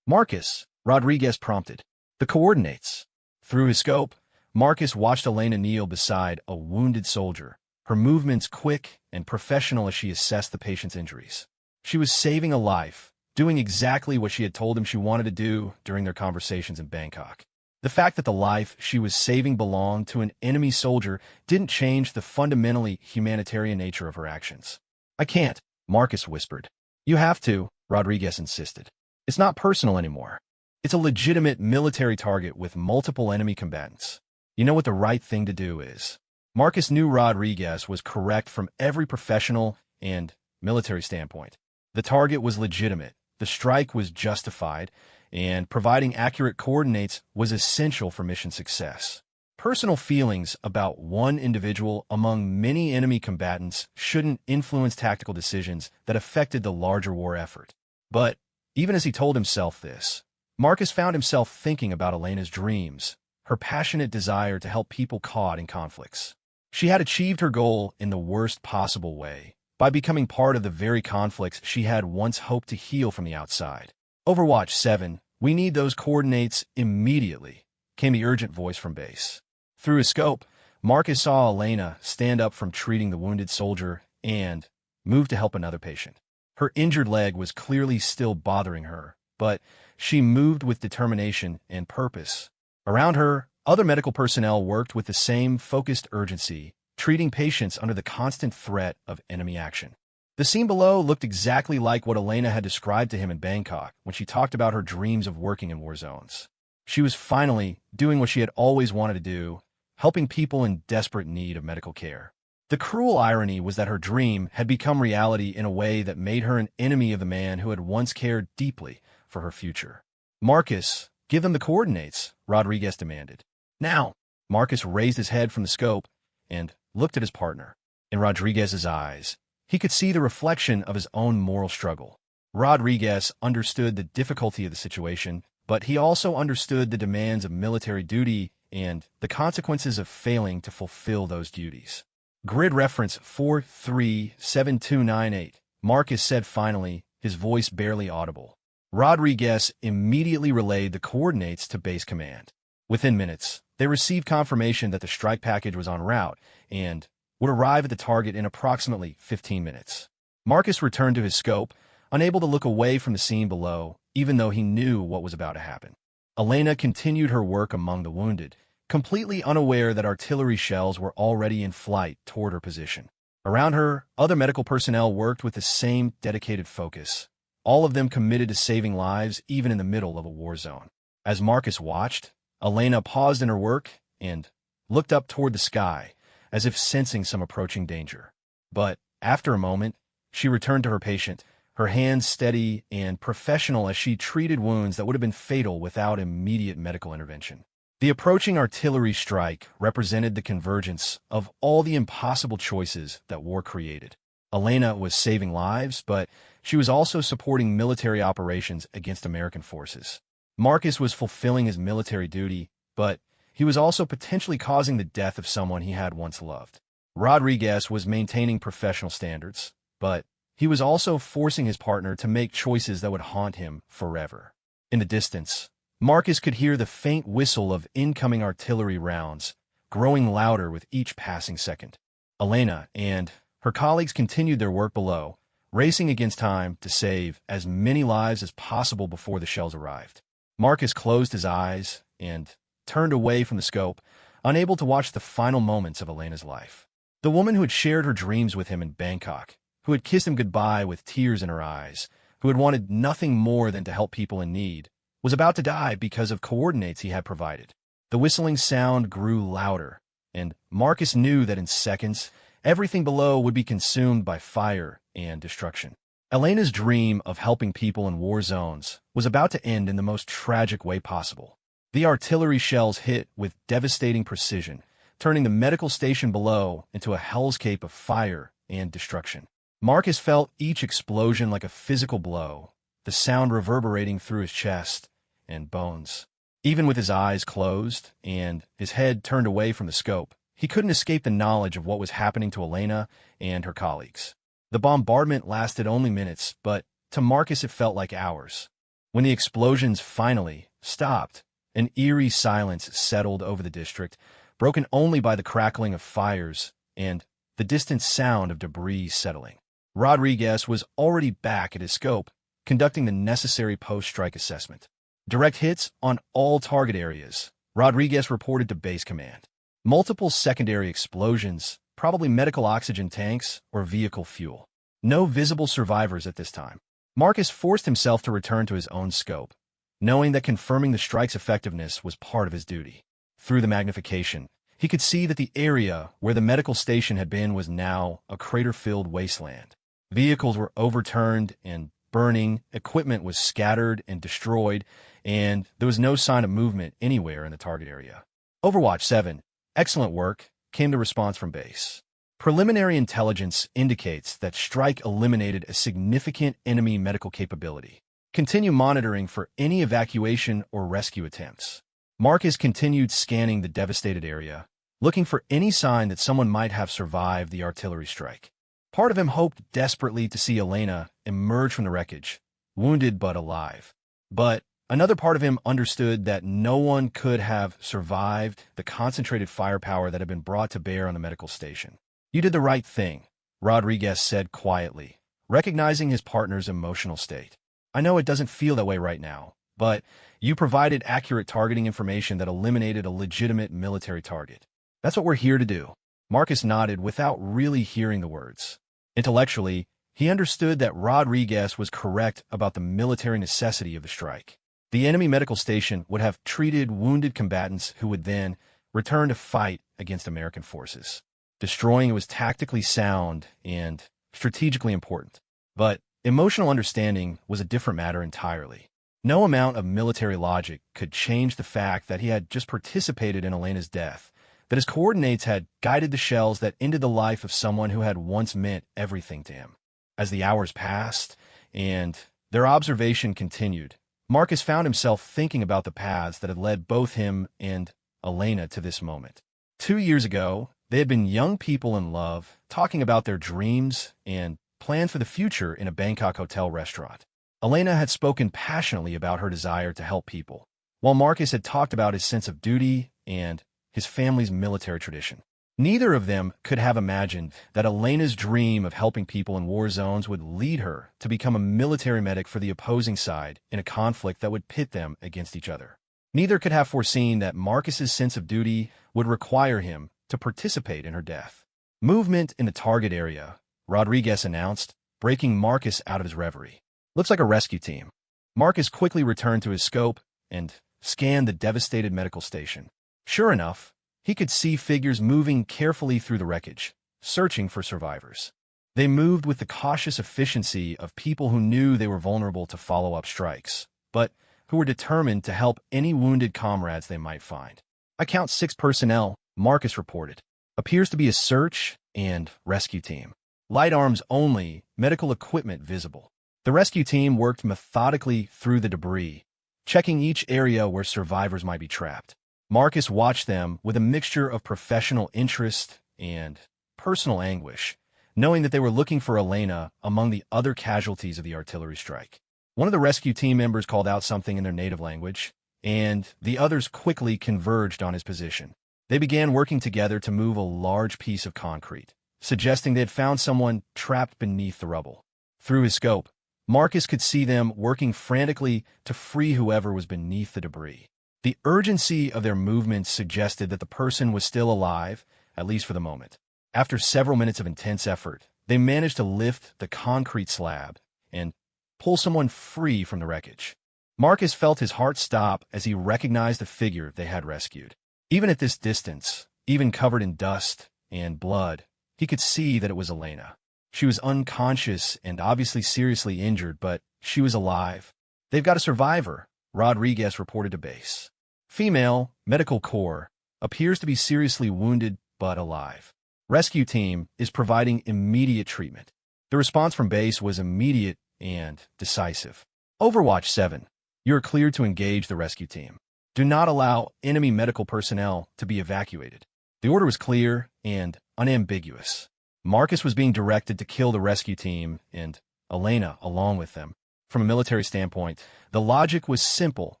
Marcus, Rodriguez prompted. The coordinates. Through his scope, Marcus watched Elena kneel beside a wounded soldier, her movements quick and professional as she assessed the patient's injuries. She was saving a life, doing exactly what she had told him she wanted to do during their conversations in Bangkok. The fact that the life she was saving belonged to an enemy soldier didn't change the fundamentally humanitarian nature of her actions. I can't, Marcus whispered. You have to, Rodriguez insisted. It's not personal anymore. It's a legitimate military target with multiple enemy combatants. You know what the right thing to do is. Marcus knew Rodriguez was correct from every professional and military standpoint. The target was legitimate, the strike was justified, and providing accurate coordinates was essential for mission success. Personal feelings about one individual among many enemy combatants shouldn't influence tactical decisions that affected the larger war effort. But even as he told himself this, Marcus found himself thinking about Elena's dreams, her passionate desire to help people caught in conflicts. She had achieved her goal in the worst possible way, by becoming part of the very conflicts she had once hoped to heal from the outside. Overwatch 7, we need those coordinates immediately, came the urgent voice from base. Through his scope, Marcus saw Elena stand up from treating the wounded soldier and move to help another patient. Her injured leg was clearly still bothering her, but she moved with determination and purpose. Around her, other medical personnel worked with the same focused urgency, treating patients under the constant threat of enemy action. The scene below looked exactly like what Elena had described to him in Bangkok when she talked about her dreams of working in war zones. She was finally doing what she had always wanted to do, helping people in desperate need of medical care. The cruel irony was that her dream had become reality in a way that made her an enemy of the man who had once cared deeply for her future. Marcus, give them the coordinates, Rodriguez demanded. Now, Marcus raised his head from the scope and looked at his partner. In Rodriguez's eyes, he could see the reflection of his own moral struggle. Rodriguez understood the difficulty of the situation, but he also understood the demands of military duty and the consequences of failing to fulfill those duties. Grid reference 437298, Marcus said finally, his voice barely audible. Rodriguez immediately relayed the coordinates to base command. Within minutes, they received confirmation that the strike package was en route and would arrive at the target in approximately 15 minutes. Marcus returned to his scope, unable to look away from the scene below, even though he knew what was about to happen. Elena continued her work among the wounded, completely unaware that artillery shells were already in flight toward her position. Around her, other medical personnel worked with the same dedicated focus, all of them committed to saving lives even in the middle of a war zone. As Marcus watched, Elena paused in her work and looked up toward the sky, as if sensing some approaching danger. But after a moment, she returned to her patient, her hands steady and professional as she treated wounds that would have been fatal without immediate medical intervention. The approaching artillery strike represented the convergence of all the impossible choices that war created. Elena was saving lives, but she was also supporting military operations against American forces. Marcus was fulfilling his military duty, but he was also potentially causing the death of someone he had once loved. Rodriguez was maintaining professional standards, but he was also forcing his partner to make choices that would haunt him forever. In the distance, Marcus could hear the faint whistle of incoming artillery rounds, growing louder with each passing second. Elena and her colleagues continued their work below, racing against time to save as many lives as possible before the shells arrived. Marcus closed his eyes and turned away from the scope, unable to watch the final moments of Elena's life. The woman who had shared her dreams with him in Bangkok, who had kissed him goodbye with tears in her eyes, who had wanted nothing more than to help people in need, was about to die because of coordinates he had provided. The whistling sound grew louder, and Marcus knew that in seconds, everything below would be consumed by fire and destruction. Elena's dream of helping people in war zones was about to end in the most tragic way possible. The artillery shells hit with devastating precision, turning the medical station below into a hellscape of fire and destruction. Marcus felt each explosion like a physical blow, the sound reverberating through his chest and bones. Even with his eyes closed and his head turned away from the scope, he couldn't escape the knowledge of what was happening to Elena and her colleagues. The bombardment lasted only minutes, but to Marcus it felt like hours. When the explosions finally stopped, an eerie silence settled over the district, broken only by the crackling of fires and the distant sound of debris settling. Rodriguez was already back at his scope, conducting the necessary post-strike assessment. Direct hits on all target areas, Rodriguez reported to base command. Multiple secondary explosions, probably medical oxygen tanks or vehicle fuel. No visible survivors at this time. Marcus forced himself to return to his own scope, knowing that confirming the strike's effectiveness was part of his duty. Through the magnification, he could see that the area where the medical station had been was now a crater-filled wasteland. Vehicles were overturned and burning, equipment was scattered and destroyed, and there was no sign of movement anywhere in the target area. Overwatch 7, excellent work, came the response from base. Preliminary intelligence indicates that strike eliminated a significant enemy medical capability. Continue monitoring for any evacuation or rescue attempts. Marcus continued scanning the devastated area, looking for any sign that someone might have survived the artillery strike. Part of him hoped desperately to see Elena emerge from the wreckage, wounded but alive. But another part of him understood that no one could have survived the concentrated firepower that had been brought to bear on the medical station. "You did the right thing," Rodriguez said quietly, recognizing his partner's emotional state. "I know it doesn't feel that way right now, but you provided accurate targeting information that eliminated a legitimate military target. That's what we're here to do." Marcus nodded without really hearing the words. Intellectually, he understood that Rodriguez was correct about the military necessity of the strike. The enemy medical station would have treated wounded combatants who would then return to fight against American forces. Destroying it was tactically sound and strategically important. But emotional understanding was a different matter entirely. No amount of military logic could change the fact that he had just participated in Elena's death, that his coordinates had guided the shells that ended the life of someone who had once meant everything to him. As the hours passed and their observation continued, Marcus found himself thinking about the paths that had led both him and Elena to this moment. 2 years ago, they had been young people in love, talking about their dreams and plans for the future in a Bangkok hotel restaurant. Elena had spoken passionately about her desire to help people, while Marcus had talked about his sense of duty and his family's military tradition. Neither of them could have imagined that Elena's dream of helping people in war zones would lead her to become a military medic for the opposing side in a conflict that would pit them against each other. Neither could have foreseen that Marcus's sense of duty would require him to participate in her death. "Movement in the target area," Rodriguez announced, breaking Marcus out of his reverie. "Looks like a rescue team." Marcus quickly returned to his scope and scanned the devastated medical station. Sure enough, he could see figures moving carefully through the wreckage, searching for survivors. They moved with the cautious efficiency of people who knew they were vulnerable to follow-up strikes, but who were determined to help any wounded comrades they might find. "I count 6 personnel," Marcus reported. "Appears to be a search and rescue team. Light arms only, medical equipment visible." The rescue team worked methodically through the debris, checking each area where survivors might be trapped. Marcus watched them with a mixture of professional interest and personal anguish, knowing that they were looking for Elena among the other casualties of the artillery strike. One of the rescue team members called out something in their native language, and the others quickly converged on his position. They began working together to move a large piece of concrete, suggesting they had found someone trapped beneath the rubble. Through his scope, Marcus could see them working frantically to free whoever was beneath the debris. The urgency of their movements suggested that the person was still alive, at least for the moment. After several minutes of intense effort, they managed to lift the concrete slab and pull someone free from the wreckage. Marcus felt his heart stop as he recognized the figure they had rescued. Even at this distance, even covered in dust and blood, he could see that it was Elena. She was unconscious and obviously seriously injured, but she was alive. "They've got a survivor," Rodriguez reported to base. "Female, medical corps, appears to be seriously wounded but alive. Rescue team is providing immediate treatment." The response from base was immediate and decisive. "Overwatch 7, you are cleared to engage the rescue team. Do not allow enemy medical personnel to be evacuated." The order was clear and unambiguous. Marcus was being directed to kill the rescue team and Elena along with them. From a military standpoint, the logic was simple.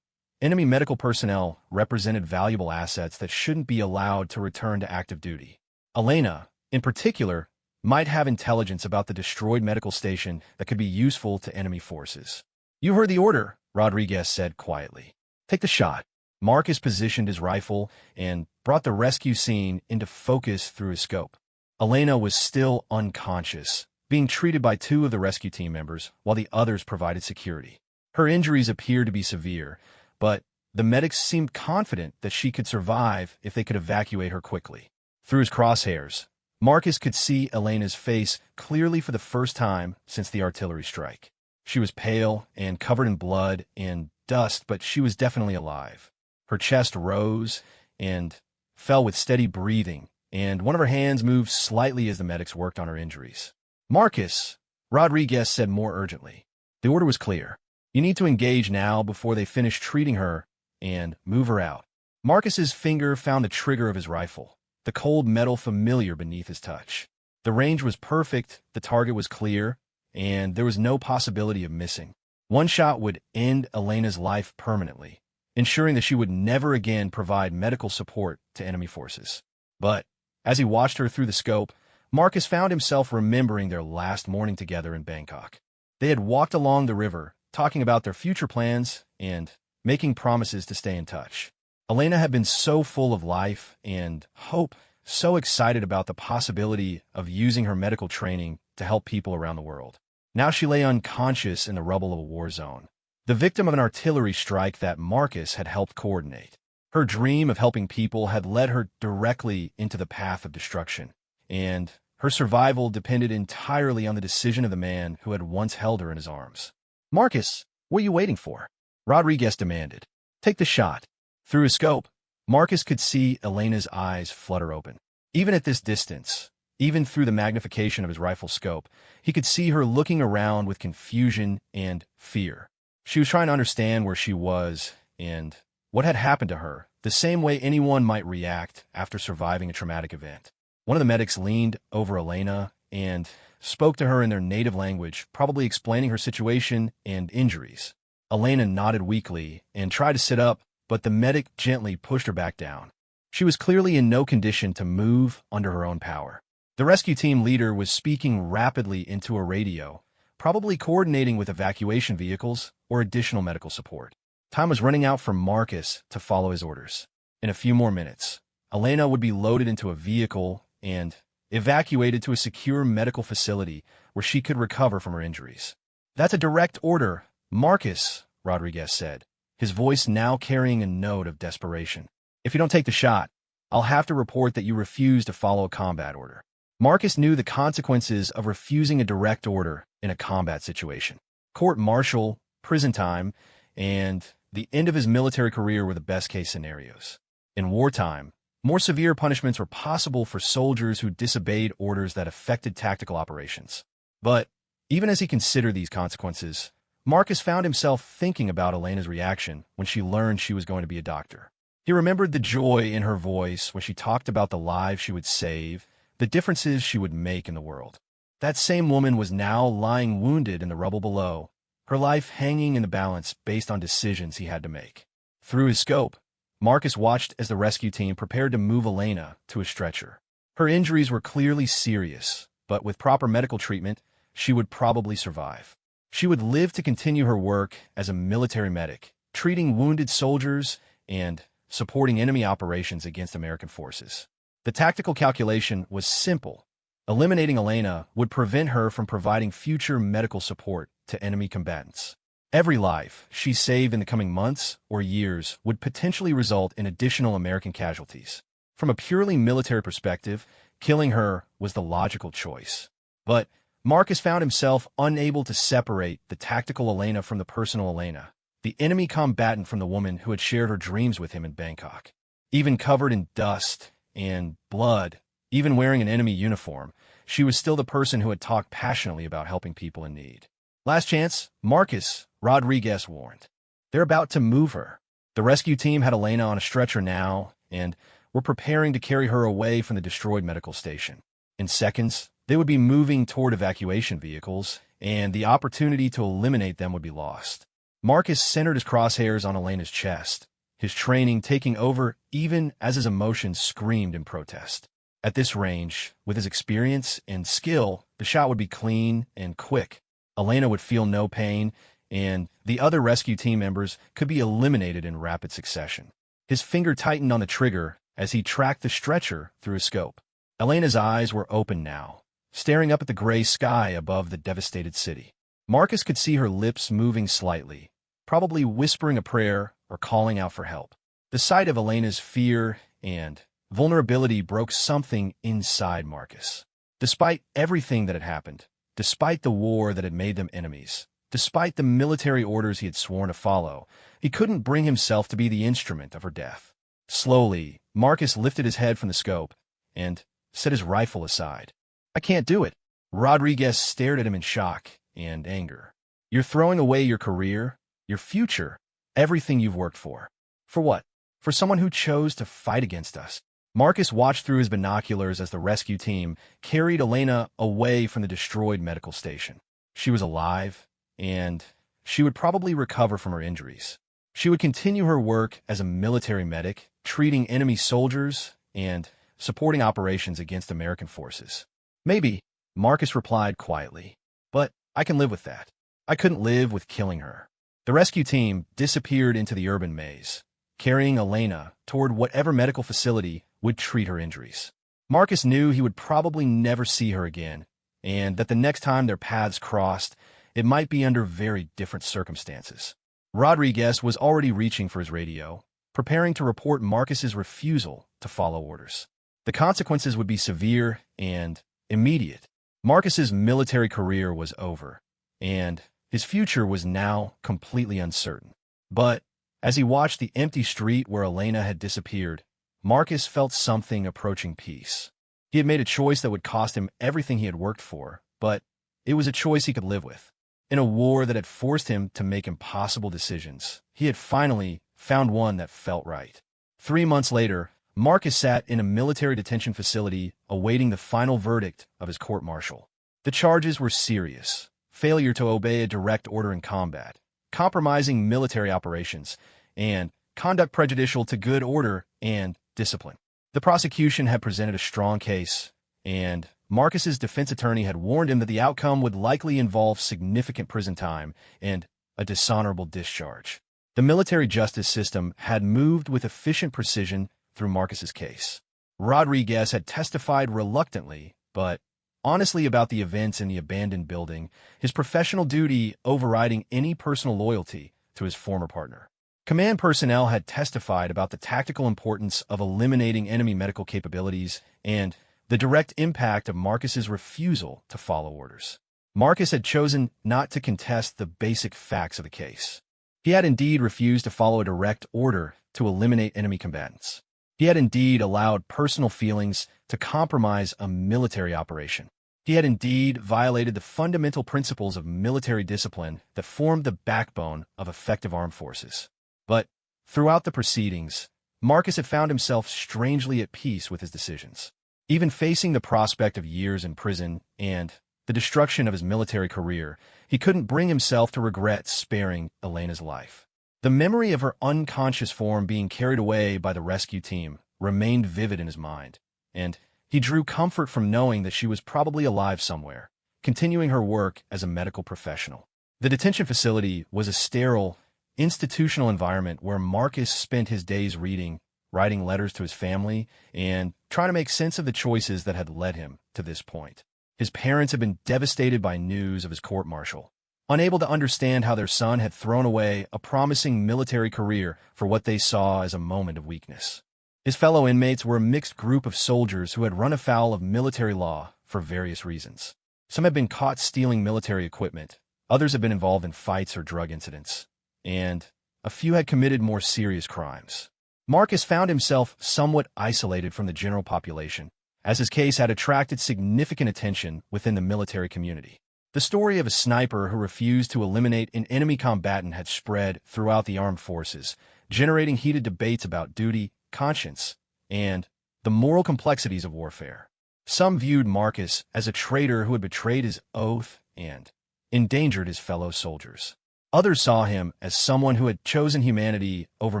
Enemy medical personnel represented valuable assets that shouldn't be allowed to return to active duty. Elena, in particular, might have intelligence about the destroyed medical station that could be useful to enemy forces. "You heard the order," Rodriguez said quietly. "Take the shot." Marcus positioned his rifle and brought the rescue scene into focus through his scope. Elena was still unconscious, being treated by 2 of the rescue team members while the others provided security. Her injuries appeared to be severe, but the medics seemed confident that she could survive if they could evacuate her quickly. Through his crosshairs, Marcus could see Elena's face clearly for the first time since the artillery strike. She was pale and covered in blood and dust, but she was definitely alive. Her chest rose and fell with steady breathing, and one of her hands moved slightly as the medics worked on her injuries. "Marcus," Rodriguez said more urgently. The order was clear. "You need to engage now before they finish treating her and move her out." Marcus's finger found the trigger of his rifle, the cold metal familiar beneath his touch. The range was perfect, the target was clear, and there was no possibility of missing. One shot would end Elena's life permanently, ensuring that she would never again provide medical support to enemy forces. But as he watched her through the scope, Marcus found himself remembering their last morning together in Bangkok. They had walked along the river, talking about their future plans and making promises to stay in touch. Elena had been so full of life and hope, so excited about the possibility of using her medical training to help people around the world. Now she lay unconscious in the rubble of a war zone, the victim of an artillery strike that Marcus had helped coordinate. Her dream of helping people had led her directly into the path of destruction, and her survival depended entirely on the decision of the man who had once held her in his arms. "Marcus, what are you waiting for?" Rodriguez demanded. "Take the shot." Through his scope, Marcus could see Elena's eyes flutter open. Even at this distance, even through the magnification of his rifle scope, he could see her looking around with confusion and fear. She was trying to understand where she was and what had happened to her, the same way anyone might react after surviving a traumatic event. One of the medics leaned over Elena and spoke to her in their native language, probably explaining her situation and injuries. Elena nodded weakly and tried to sit up, but the medic gently pushed her back down. She was clearly in no condition to move under her own power. The rescue team leader was speaking rapidly into a radio, probably coordinating with evacuation vehicles or additional medical support. Time was running out for Marcus to follow his orders. In a few more minutes, Elena would be loaded into a vehicle and evacuated to a secure medical facility where she could recover from her injuries. "That's a direct order, Marcus," Rodriguez said, his voice now carrying a note of desperation. "If you don't take the shot, I'll have to report that you refuse to follow a combat order." Marcus knew the consequences of refusing a direct order in a combat situation. Court-martial, prison time, and the end of his military career were the best-case scenarios. In wartime, more severe punishments were possible for soldiers who disobeyed orders that affected tactical operations. But even as he considered these consequences, Marcus found himself thinking about Elena's reaction when she learned she was going to be a doctor. He remembered the joy in her voice when she talked about the lives she would save, the differences she would make in the world. That same woman was now lying wounded in the rubble below, her life hanging in the balance based on decisions he had to make. Through his scope, Marcus watched as the rescue team prepared to move Elena to a stretcher. Her injuries were clearly serious, but with proper medical treatment, she would probably survive. She would live to continue her work as a military medic, treating wounded soldiers and supporting enemy operations against American forces. The tactical calculation was simple. Eliminating Elena would prevent her from providing future medical support to enemy combatants. Every life she saved in the coming months or years would potentially result in additional American casualties. From a purely military perspective, killing her was the logical choice. But Marcus found himself unable to separate the tactical Elena from the personal Elena, the enemy combatant from the woman who had shared her dreams with him in Bangkok. Even covered in dust and blood, even wearing an enemy uniform, she was still the person who had talked passionately about helping people in need. "Last chance, Marcus," Rodriguez warned. "They're about to move her." The rescue team had Elena on a stretcher now and were preparing to carry her away from the destroyed medical station. In seconds, they would be moving toward evacuation vehicles, and the opportunity to eliminate them would be lost. Marcus centered his crosshairs on Elena's chest, his training taking over even as his emotions screamed in protest. At this range, with his experience and skill, the shot would be clean and quick. Elena would feel no pain, and the other rescue team members could be eliminated in rapid succession. His finger tightened on the trigger as he tracked the stretcher through his scope. Elena's eyes were open now, staring up at the gray sky above the devastated city. Marcus could see her lips moving slightly, probably whispering a prayer or calling out for help. The sight of Elena's fear and vulnerability broke something inside Marcus. Despite everything that had happened, despite the war that had made them enemies, despite the military orders he had sworn to follow, he couldn't bring himself to be the instrument of her death. Slowly, Marcus lifted his head from the scope and set his rifle aside. "I can't do it." Rodriguez stared at him in shock and anger. "You're throwing away your career, your future, everything you've worked for. For what? For someone who chose to fight against us." Marcus watched through his binoculars as the rescue team carried Elena away from the destroyed medical station. She was alive, and she would probably recover from her injuries. She would continue her work as a military medic, treating enemy soldiers and supporting operations against American forces. Maybe, Marcus replied quietly, but I can live with that. I couldn't live with killing her. The rescue team disappeared into the urban maze, carrying Elena toward whatever medical facility would treat her injuries. Marcus knew he would probably never see her again, and that the next time their paths crossed, it might be under very different circumstances. Rodriguez was already reaching for his radio, preparing to report Marcus's refusal to follow orders. The consequences would be severe and immediate. Marcus's military career was over, and his future was now completely uncertain. But as he watched the empty street where Elena had disappeared, Marcus felt something approaching peace. He had made a choice that would cost him everything he had worked for, but it was a choice he could live with. In a war that had forced him to make impossible decisions, he had finally found one that felt right. 3 months later, Marcus sat in a military detention facility awaiting the final verdict of his court-martial. The charges were serious: failure to obey a direct order in combat, compromising military operations, and conduct prejudicial to good order and discipline. The prosecution had presented a strong case, and Marcus's defense attorney had warned him that the outcome would likely involve significant prison time and a dishonorable discharge. The military justice system had moved with efficient precision through Marcus's case. Rodriguez had testified reluctantly, but honestly about the events in the abandoned building, his professional duty overriding any personal loyalty to his former partner. Command personnel had testified about the tactical importance of eliminating enemy medical capabilities and the direct impact of Marcus's refusal to follow orders. Marcus had chosen not to contest the basic facts of the case. He had indeed refused to follow a direct order to eliminate enemy combatants. He had indeed allowed personal feelings to compromise a military operation. He had indeed violated the fundamental principles of military discipline that formed the backbone of effective armed forces. But throughout the proceedings, Marcus had found himself strangely at peace with his decisions. Even facing the prospect of years in prison and the destruction of his military career, he couldn't bring himself to regret sparing Elena's life. The memory of her unconscious form being carried away by the rescue team remained vivid in his mind, and he drew comfort from knowing that she was probably alive somewhere, continuing her work as a medical professional. The detention facility was a sterile, institutional environment where Marcus spent his days reading, writing letters to his family, and trying to make sense of the choices that had led him to this point. His parents had been devastated by news of his court-martial, unable to understand how their son had thrown away a promising military career for what they saw as a moment of weakness. His fellow inmates were a mixed group of soldiers who had run afoul of military law for various reasons. Some had been caught stealing military equipment, others had been involved in fights or drug incidents, and a few had committed more serious crimes. Marcus found himself somewhat isolated from the general population, as his case had attracted significant attention within the military community. The story of a sniper who refused to eliminate an enemy combatant had spread throughout the armed forces, generating heated debates about duty, conscience, and the moral complexities of warfare. Some viewed Marcus as a traitor who had betrayed his oath and endangered his fellow soldiers. Others saw him as someone who had chosen humanity over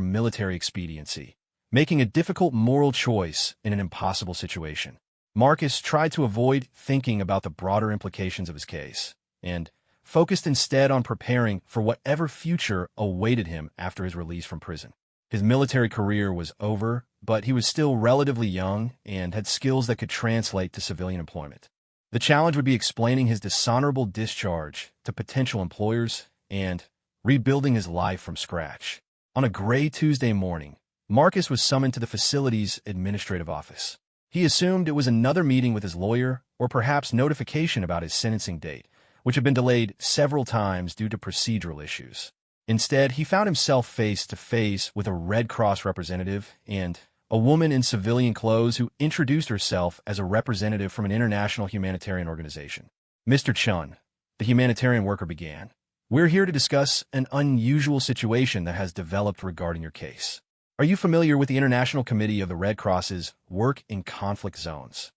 military expediency, making a difficult moral choice in an impossible situation. Marcus tried to avoid thinking about the broader implications of his case, and focused instead on preparing for whatever future awaited him after his release from prison. His military career was over, but he was still relatively young and had skills that could translate to civilian employment. The challenge would be explaining his dishonorable discharge to potential employers and rebuilding his life from scratch. On a gray Tuesday morning, Marcus was summoned to the facility's administrative office. He assumed it was another meeting with his lawyer or perhaps notification about his sentencing date, which had been delayed several times due to procedural issues. Instead, he found himself face to face with a Red Cross representative and a woman in civilian clothes who introduced herself as a representative from an international humanitarian organization. "Mr. Chun," the humanitarian worker began, "we're here to discuss an unusual situation that has developed regarding your case. Are you familiar with the International Committee of the Red Cross's work in conflict zones?"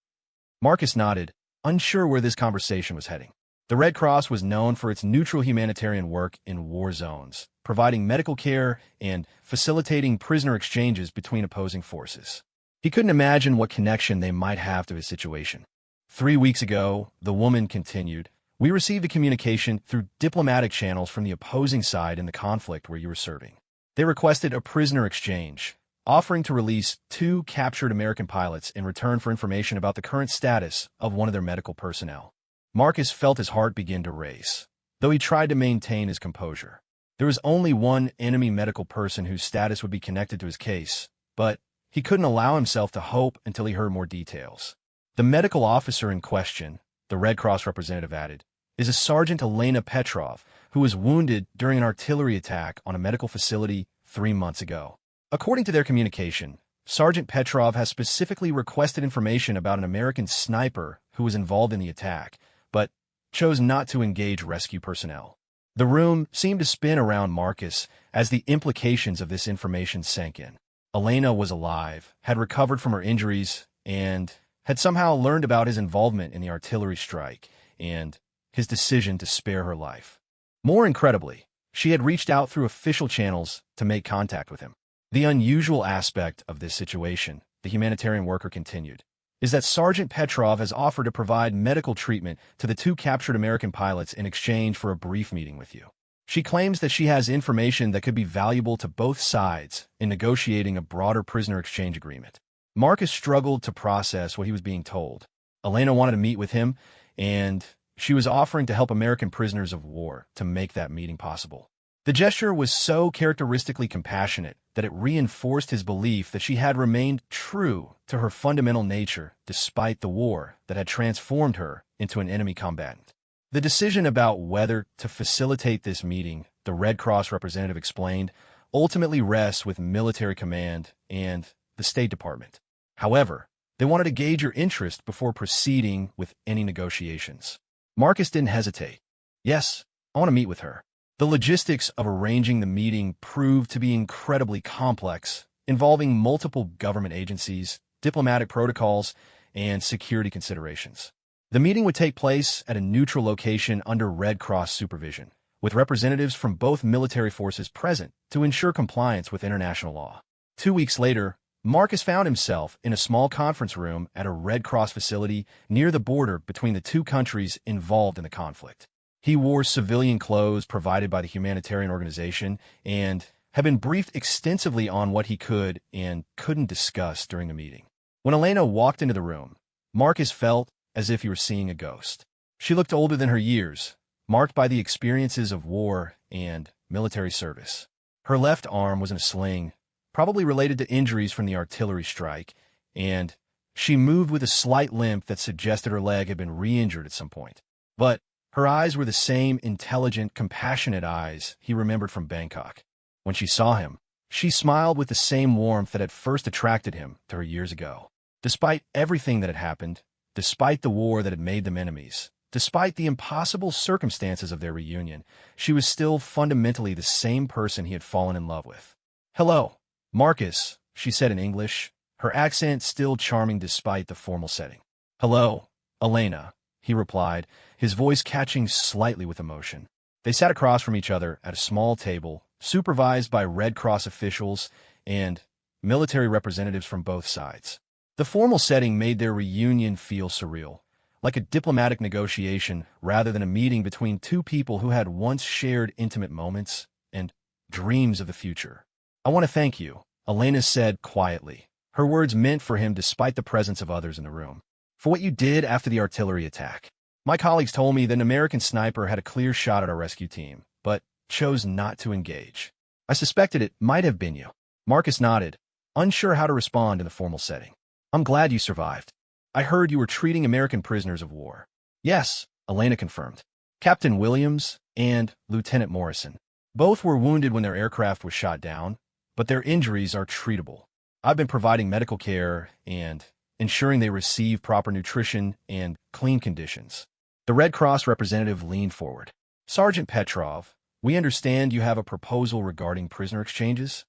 Marcus nodded, unsure where this conversation was heading. The Red Cross was known for its neutral humanitarian work in war zones, providing medical care and facilitating prisoner exchanges between opposing forces. He couldn't imagine what connection they might have to his situation. 3 weeks ago, the woman continued, we received a communication through diplomatic channels from the opposing side in the conflict where you were serving. They requested a prisoner exchange, offering to release 2 captured American pilots in return for information about the current status of one of their medical personnel. Marcus felt his heart begin to race, though he tried to maintain his composure. There was only one enemy medical person whose status would be connected to his case, but he couldn't allow himself to hope until he heard more details. The medical officer in question, the Red Cross representative added, is a Sergeant Elena Petrov, who was wounded during an artillery attack on a medical facility 3 months ago. According to their communication, Sergeant Petrov has specifically requested information about an American sniper who was involved in the attack, but chose not to engage rescue personnel. The room seemed to spin around Marcus as the implications of this information sank in. Elena was alive, had recovered from her injuries, and had somehow learned about his involvement in the artillery strike and his decision to spare her life. More incredibly, she had reached out through official channels to make contact with him. The unusual aspect of this situation, the humanitarian worker continued, is that Sergeant Petrov has offered to provide medical treatment to the 2 captured American pilots in exchange for a brief meeting with you. She claims that she has information that could be valuable to both sides in negotiating a broader prisoner exchange agreement. Marcus struggled to process what he was being told. Elena wanted to meet with him, and she was offering to help American prisoners of war to make that meeting possible. The gesture was so characteristically compassionate that it reinforced his belief that she had remained true to her fundamental nature despite the war that had transformed her into an enemy combatant. The decision about whether to facilitate this meeting, the Red Cross representative explained, ultimately rests with military command and the State Department. However, they wanted to gauge your interest before proceeding with any negotiations. Marcus didn't hesitate. Yes, I want to meet with her. The logistics of arranging the meeting proved to be incredibly complex, involving multiple government agencies, diplomatic protocols, and security considerations. The meeting would take place at a neutral location under Red Cross supervision, with representatives from both military forces present to ensure compliance with international law. 2 weeks later, Marcus found himself in a small conference room at a Red Cross facility near the border between the 2 countries involved in the conflict. He wore civilian clothes provided by the humanitarian organization and had been briefed extensively on what he could and couldn't discuss during the meeting. When Elena walked into the room, Marcus felt as if he were seeing a ghost. She looked older than her years, marked by the experiences of war and military service. Her left arm was in a sling, probably related to injuries from the artillery strike, and she moved with a slight limp that suggested her leg had been re-injured at some point. But her eyes were the same intelligent, compassionate eyes he remembered from Bangkok. When she saw him, she smiled with the same warmth that had first attracted him to her years ago. Despite everything that had happened, despite the war that had made them enemies, despite the impossible circumstances of their reunion, she was still fundamentally the same person he had fallen in love with. "Hello, Marcus," she said in English, her accent still charming despite the formal setting. "Hello, Elena," he replied, his voice catching slightly with emotion. They sat across from each other at a small table, supervised by Red Cross officials and military representatives from both sides. The formal setting made their reunion feel surreal, like a diplomatic negotiation rather than a meeting between 2 people who had once shared intimate moments and dreams of the future. "I want to thank you," Elena said quietly, her words meant for him despite the presence of others in the room, "for what you did after the artillery attack. My colleagues told me that an American sniper had a clear shot at our rescue team, but chose not to engage. I suspected it might have been you." Marcus nodded, unsure how to respond in the formal setting. "I'm glad you survived. I heard you were treating American prisoners of war." "Yes," Elena confirmed. "Captain Williams and Lieutenant Morrison. Both were wounded when their aircraft was shot down, but their injuries are treatable. I've been providing medical care and ensuring they receive proper nutrition and clean conditions." The Red Cross representative leaned forward. "Sergeant Petrov, we understand you have a proposal regarding prisoner exchanges?"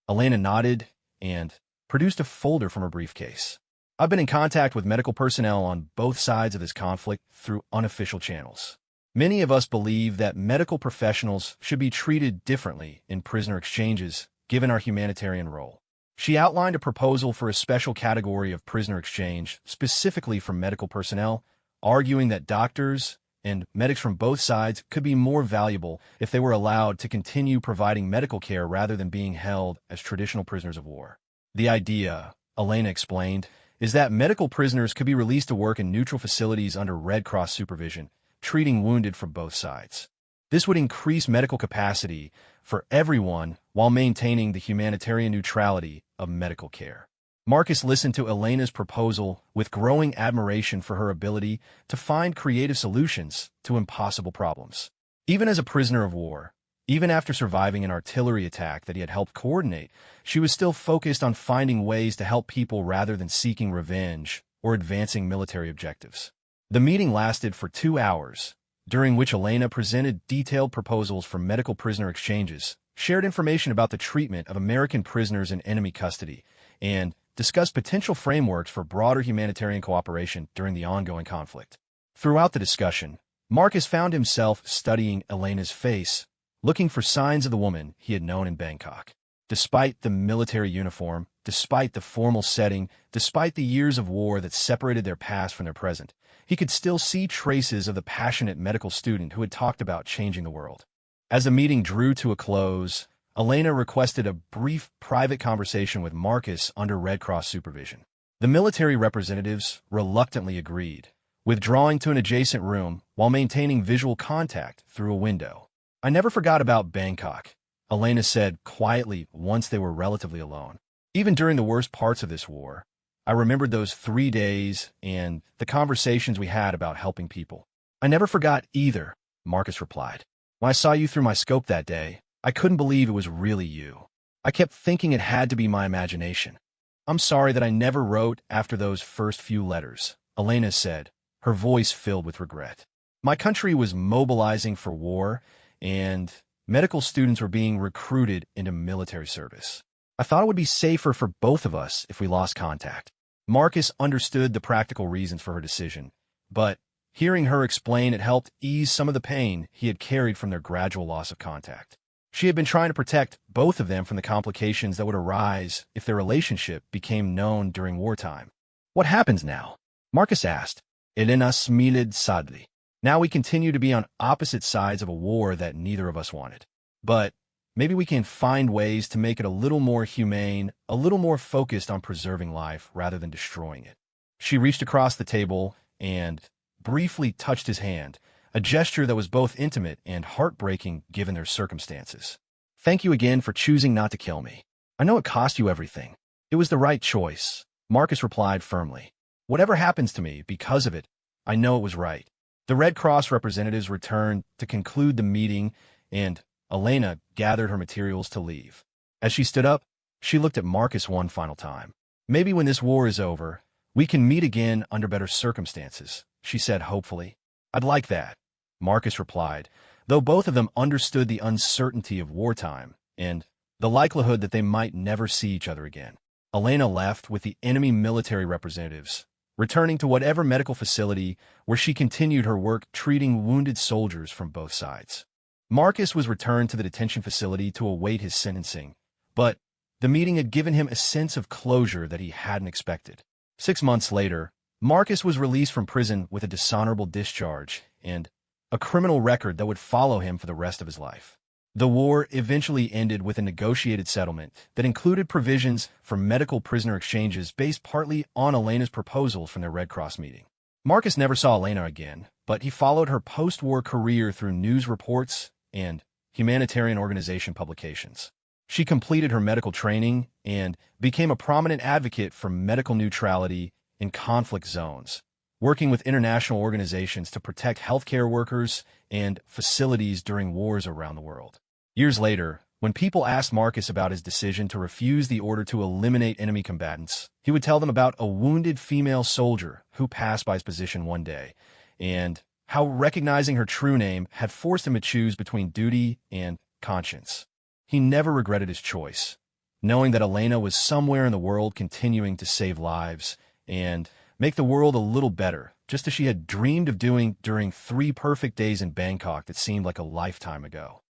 Elena nodded and produced a folder from her briefcase. "I've been in contact with medical personnel on both sides of this conflict through unofficial channels. Many of us believe that medical professionals should be treated differently in prisoner exchanges, given our humanitarian role. She outlined a proposal for a special category of prisoner exchange, specifically for medical personnel, arguing that doctors and medics from both sides could be more valuable if they were allowed to continue providing medical care rather than being held as traditional prisoners of war. The idea, Elena explained, is that medical prisoners could be released to work in neutral facilities under Red Cross supervision, treating wounded from both sides. This would increase medical capacity for everyone while maintaining the humanitarian neutrality of medical care. Marcus listened to Elena's proposal with growing admiration for her ability to find creative solutions to impossible problems. Even as a prisoner of war, even after surviving an artillery attack that he had helped coordinate, she was still focused on finding ways to help people rather than seeking revenge or advancing military objectives. The meeting lasted for 2 hours, during which Elena presented detailed proposals for medical prisoner exchanges, shared information about the treatment of American prisoners in enemy custody, and discussed potential frameworks for broader humanitarian cooperation during the ongoing conflict. Throughout the discussion, Marcus found himself studying Elena's face, looking for signs of the woman he had known in Bangkok. Despite the military uniform, despite the formal setting, despite the years of war that separated their past from their present, he could still see traces of the passionate medical student who had talked about changing the world. As the meeting drew to a close, Elena requested a brief private conversation with Marcus under Red Cross supervision. The military representatives reluctantly agreed, withdrawing to an adjacent room while maintaining visual contact through a window. "I never forgot about Bangkok," Elena said quietly once they were relatively alone. "Even during the worst parts of this war, I remembered those 3 days and the conversations we had about helping people." "I never forgot either," Marcus replied. "When I saw you through my scope that day, I couldn't believe it was really you. I kept thinking it had to be my imagination. I'm sorry that I never wrote after those first few letters," Elena said, her voice filled with regret. "My country was mobilizing for war, and medical students were being recruited into military service. I thought it would be safer for both of us if we lost contact." Marcus understood the practical reasons for her decision, but hearing her explain it helped ease some of the pain he had carried from their gradual loss of contact. She had been trying to protect both of them from the complications that would arise if their relationship became known during wartime. "What happens now?" Marcus asked. Elena smiled sadly. "Now we continue to be on opposite sides of a war that neither of us wanted. But maybe we can find ways to make it a little more humane, a little more focused on preserving life rather than destroying it." She reached across the table and briefly touched his hand, a gesture that was both intimate and heartbreaking given their circumstances. "Thank you again for choosing not to kill me. I know it cost you everything. It was the right choice," Marcus replied firmly. "Whatever happens to me because of it, I know it was right." The Red Cross representatives returned to conclude the meeting, and Elena gathered her materials to leave. As she stood up, she looked at Marcus one final time. "Maybe when this war is over, we can meet again under better circumstances," she said hopefully. "I'd like that," Marcus replied, though both of them understood the uncertainty of wartime and the likelihood that they might never see each other again. Elena left with the enemy military representatives, returning to whatever medical facility where she continued her work treating wounded soldiers from both sides. Marcus was returned to the detention facility to await his sentencing, but the meeting had given him a sense of closure that he hadn't expected. 6 months later, Marcus was released from prison with a dishonorable discharge and a criminal record that would follow him for the rest of his life. The war eventually ended with a negotiated settlement that included provisions for medical prisoner exchanges based partly on Elena's proposals from their Red Cross meeting. Marcus never saw Elena again, but he followed her post-war career through news reports and humanitarian organization publications. She completed her medical training and became a prominent advocate for medical neutrality in conflict zones, working with international organizations to protect healthcare workers and facilities during wars around the world. Years later, when people asked Marcus about his decision to refuse the order to eliminate enemy combatants, he would tell them about a wounded female soldier who passed by his position one day, and how recognizing her true name had forced him to choose between duty and conscience. He never regretted his choice, knowing that Elena was somewhere in the world continuing to save lives and make the world a little better just as she had dreamed of doing during 3 perfect days in Bangkok that seemed like a lifetime ago.